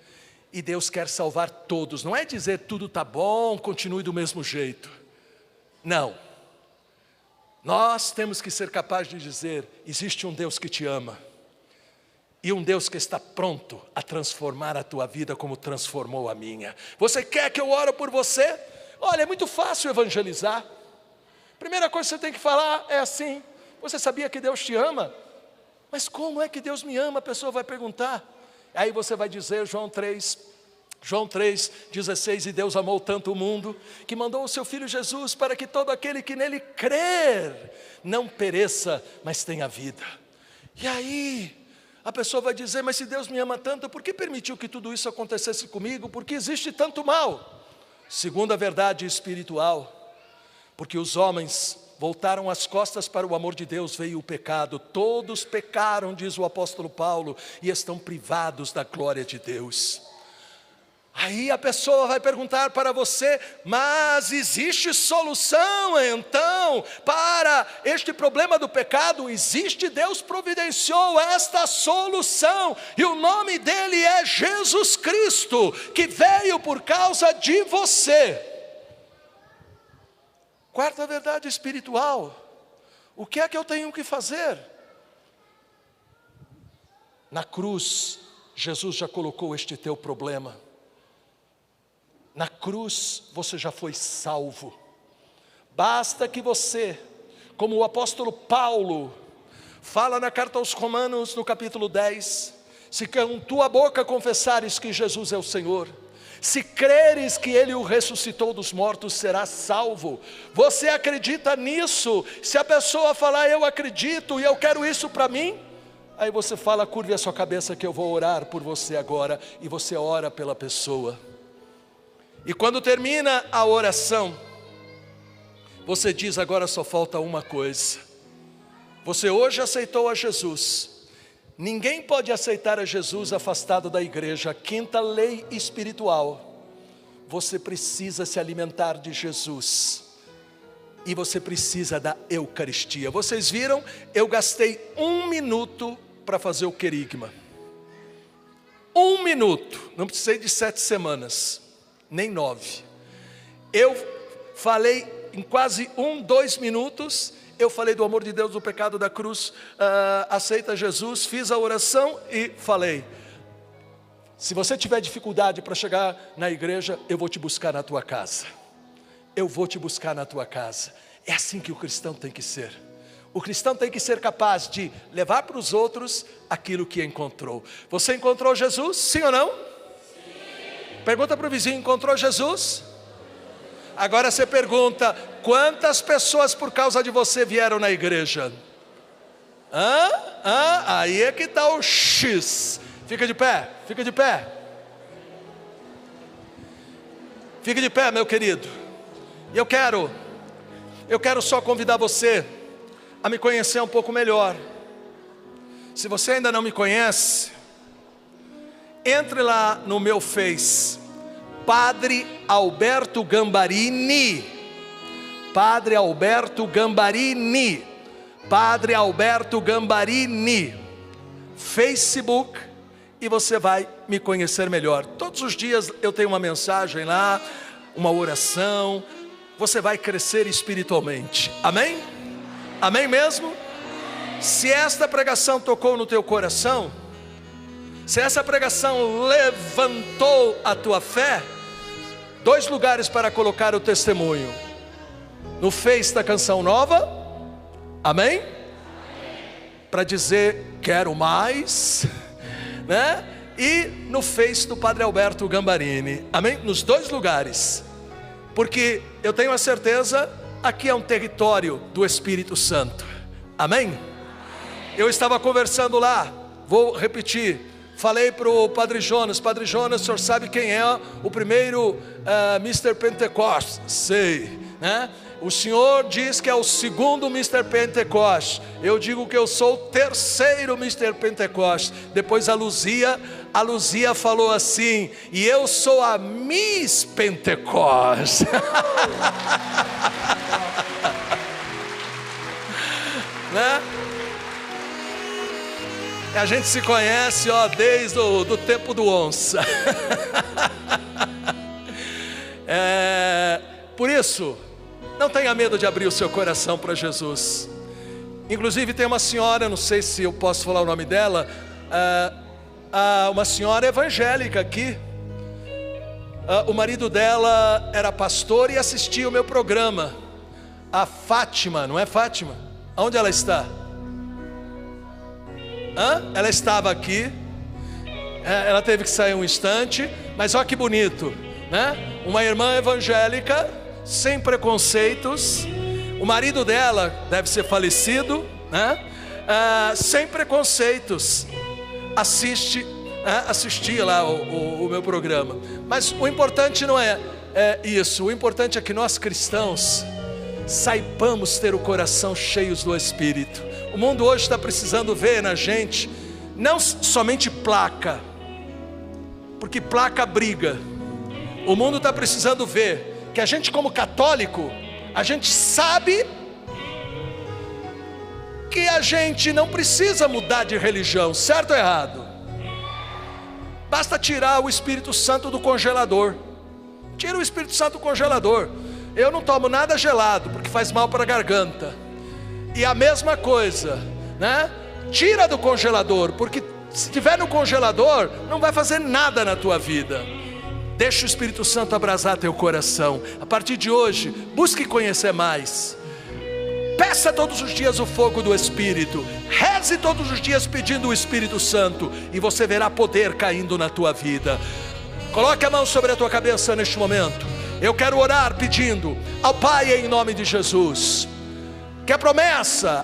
Speaker 2: E Deus quer salvar todos. Não é dizer tudo está bom, continue do mesmo jeito. Não. Nós temos que ser capazes de dizer: existe um Deus que te ama. E um Deus que está pronto a transformar a tua vida como transformou a minha. Você quer que eu ore por você? Olha, é muito fácil evangelizar. Primeira coisa que você tem que falar é assim: você sabia que Deus te ama? Mas como é que Deus me ama? A pessoa vai perguntar. Aí você vai dizer João 3,16, e Deus amou tanto o mundo, que mandou o seu Filho Jesus, para que todo aquele que nele crer, não pereça, mas tenha vida. E aí, a pessoa vai dizer: mas se Deus me ama tanto, por que permitiu que tudo isso acontecesse comigo? Por que existe tanto mal? Segundo a verdade espiritual, porque os homens voltaram as costas para o amor de Deus, veio o pecado, todos pecaram, diz o apóstolo Paulo, e estão privados da glória de Deus. Aí a pessoa vai perguntar para você: mas existe solução então para este problema do pecado? Existe, Deus providenciou esta solução, e o nome dele é Jesus Cristo, que veio por causa de você. Quarta verdade espiritual: o que é que eu tenho que fazer? Na cruz, Jesus já colocou este teu problema. Na cruz você já foi salvo. Basta que você, como o apóstolo Paulo fala na carta aos Romanos, no capítulo 10, se com tua boca confessares que Jesus é o Senhor, se creres que Ele o ressuscitou dos mortos, serás salvo. Você acredita nisso? Se a pessoa falar, eu acredito e eu quero isso para mim, aí você fala, curve a sua cabeça que eu vou orar por você agora, e você ora pela pessoa. E quando termina a oração, você diz, agora só falta uma coisa. Você hoje aceitou a Jesus. Ninguém pode aceitar a Jesus afastado da igreja. A quinta lei espiritual. Você precisa se alimentar de Jesus. E você precisa da Eucaristia. Vocês viram? Eu gastei 1 minuto para fazer o querigma. 1 minuto. Não precisei de 7 semanas. Nem 9. Eu falei em quase 2 minutos, eu falei do amor de Deus, do pecado, da cruz, aceita Jesus, fiz a oração e falei, se você tiver dificuldade para chegar na igreja, eu vou te buscar na tua casa. Eu vou te buscar na tua casa. É assim que o cristão tem que ser. O cristão tem que ser capaz de levar para os outros aquilo que encontrou. Você encontrou Jesus? Sim ou não? Pergunta para o vizinho, encontrou Jesus? Agora você pergunta, quantas pessoas por causa de você vieram na igreja? Aí é que está o X. Fica de pé, fica de pé. Fica de pé, meu querido. E eu quero só convidar você a me conhecer um pouco melhor. Se você ainda não me conhece, entre lá no meu Face, Padre Alberto Gambarini, Padre Alberto Gambarini, Padre Alberto Gambarini, Facebook, e você vai me conhecer melhor. Todos os dias eu tenho uma mensagem lá, uma oração, você vai crescer espiritualmente, amém? Amém mesmo? Se esta pregação tocou no teu coração, se essa pregação levantou a tua fé, 2 lugares para colocar o testemunho: no Face da Canção Nova, amém? Para dizer, quero mais, né? E no Face do Padre Alberto Gambarini, amém? Nos 2 lugares, porque eu tenho a certeza, aqui é um território do Espírito Santo, amém? Eu estava conversando lá, vou repetir. Falei para o Padre Jonas, Padre Jonas, o senhor sabe quem é o primeiro Mr. Pentecost? Sei, né? O senhor diz que é o segundo Mr. Pentecost. Eu digo que eu sou o terceiro Mr. Pentecost. Depois a Luzia falou assim, e eu sou a Miss Pentecost. Né? A gente se conhece, desde o tempo do onça. Por isso, não tenha medo de abrir o seu coração para Jesus. Inclusive tem uma senhora, não sei se eu posso falar o nome dela, uma senhora evangélica aqui. O marido dela era pastor e assistia o meu programa. A Fátima, não é Fátima? Onde ela está? Ela estava aqui. Ela teve que sair um instante, mas olha que bonito, né? Uma irmã evangélica, sem preconceitos. O marido dela deve ser falecido, né? Sem preconceitos. Assistia lá o meu programa. Mas o importante não é isso. O importante é que nós cristãos saibamos ter o coração cheios do Espírito. O mundo hoje está precisando ver na gente não somente placa, porque placa briga. O mundo está precisando ver que a gente, como católico, a gente sabe que a gente não precisa mudar de religião, certo ou errado? Basta tirar o Espírito Santo do congelador. Tira o Espírito Santo do congelador. Eu não tomo nada gelado, porque faz mal para a garganta. E a mesma coisa, né? Tira do congelador, porque Se tiver no congelador, não vai fazer nada na tua vida. Deixa o Espírito Santo abrasar teu coração. A partir de hoje, busque conhecer mais. Peça todos os dias o fogo do Espírito. Reze todos os dias pedindo o Espírito Santo, e você verá poder caindo na tua vida. Coloque a mão sobre a tua cabeça neste momento. Eu quero orar pedindo ao Pai em nome de Jesus, que a promessa,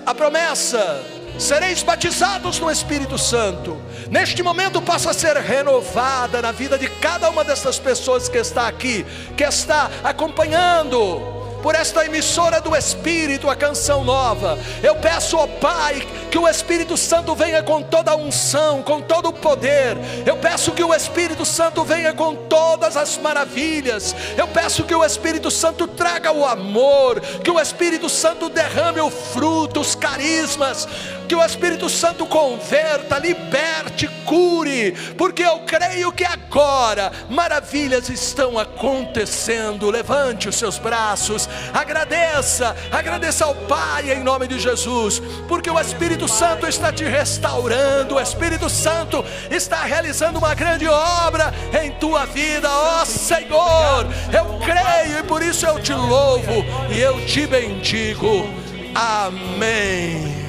Speaker 2: sereis batizados no Espírito Santo, neste momento possa ser renovada na vida de cada uma dessas pessoas que está aqui, que está acompanhando por esta emissora do Espírito, a Canção Nova. Eu peço ao Pai que o Espírito Santo venha com toda a unção, com todo o poder. Eu peço que o Espírito Santo venha com todas as maravilhas. Eu peço que o Espírito Santo traga o amor, que o Espírito Santo derrame o fruto, os carismas, que o Espírito Santo converta, liberte, cure, porque eu creio que agora maravilhas estão acontecendo. Levante os seus braços, agradeça ao Pai em nome de Jesus, porque o Espírito Santo está te restaurando, o Espírito Santo está realizando uma grande obra em tua vida, ó Senhor. Eu creio e por isso eu te louvo e eu te bendigo. Amém.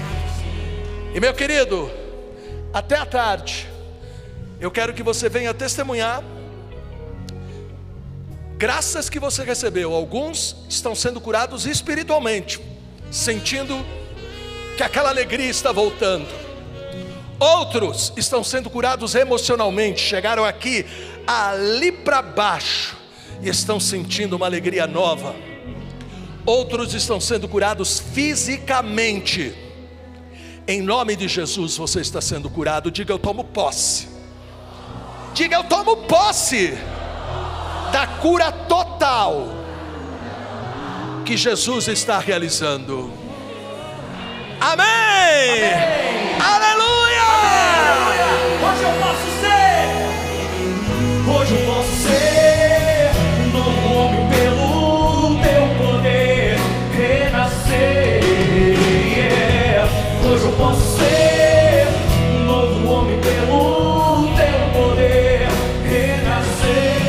Speaker 2: E meu querido, até à tarde, eu quero que você venha testemunhar graças que você recebeu. Alguns estão sendo curados espiritualmente, sentindo que aquela alegria está voltando. Outros estão sendo curados emocionalmente, chegaram aqui ali para baixo e estão sentindo uma alegria nova. Outros estão sendo curados fisicamente. Em nome de Jesus você está sendo curado. Diga: eu tomo posse. Diga: eu tomo posse da cura total que Jesus está realizando. Amém. Amém. Aleluia. Aleluia.
Speaker 3: Hoje eu posso ser um novo homem pelo teu poder renascer. Hoje eu posso ser um novo homem pelo teu poder renascer.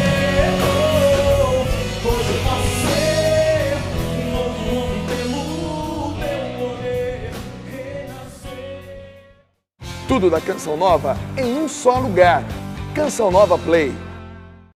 Speaker 3: Hoje eu posso ser um novo homem pelo teu poder renascer.
Speaker 1: Tudo da Canção Nova em um só lugar. Canção Nova Play.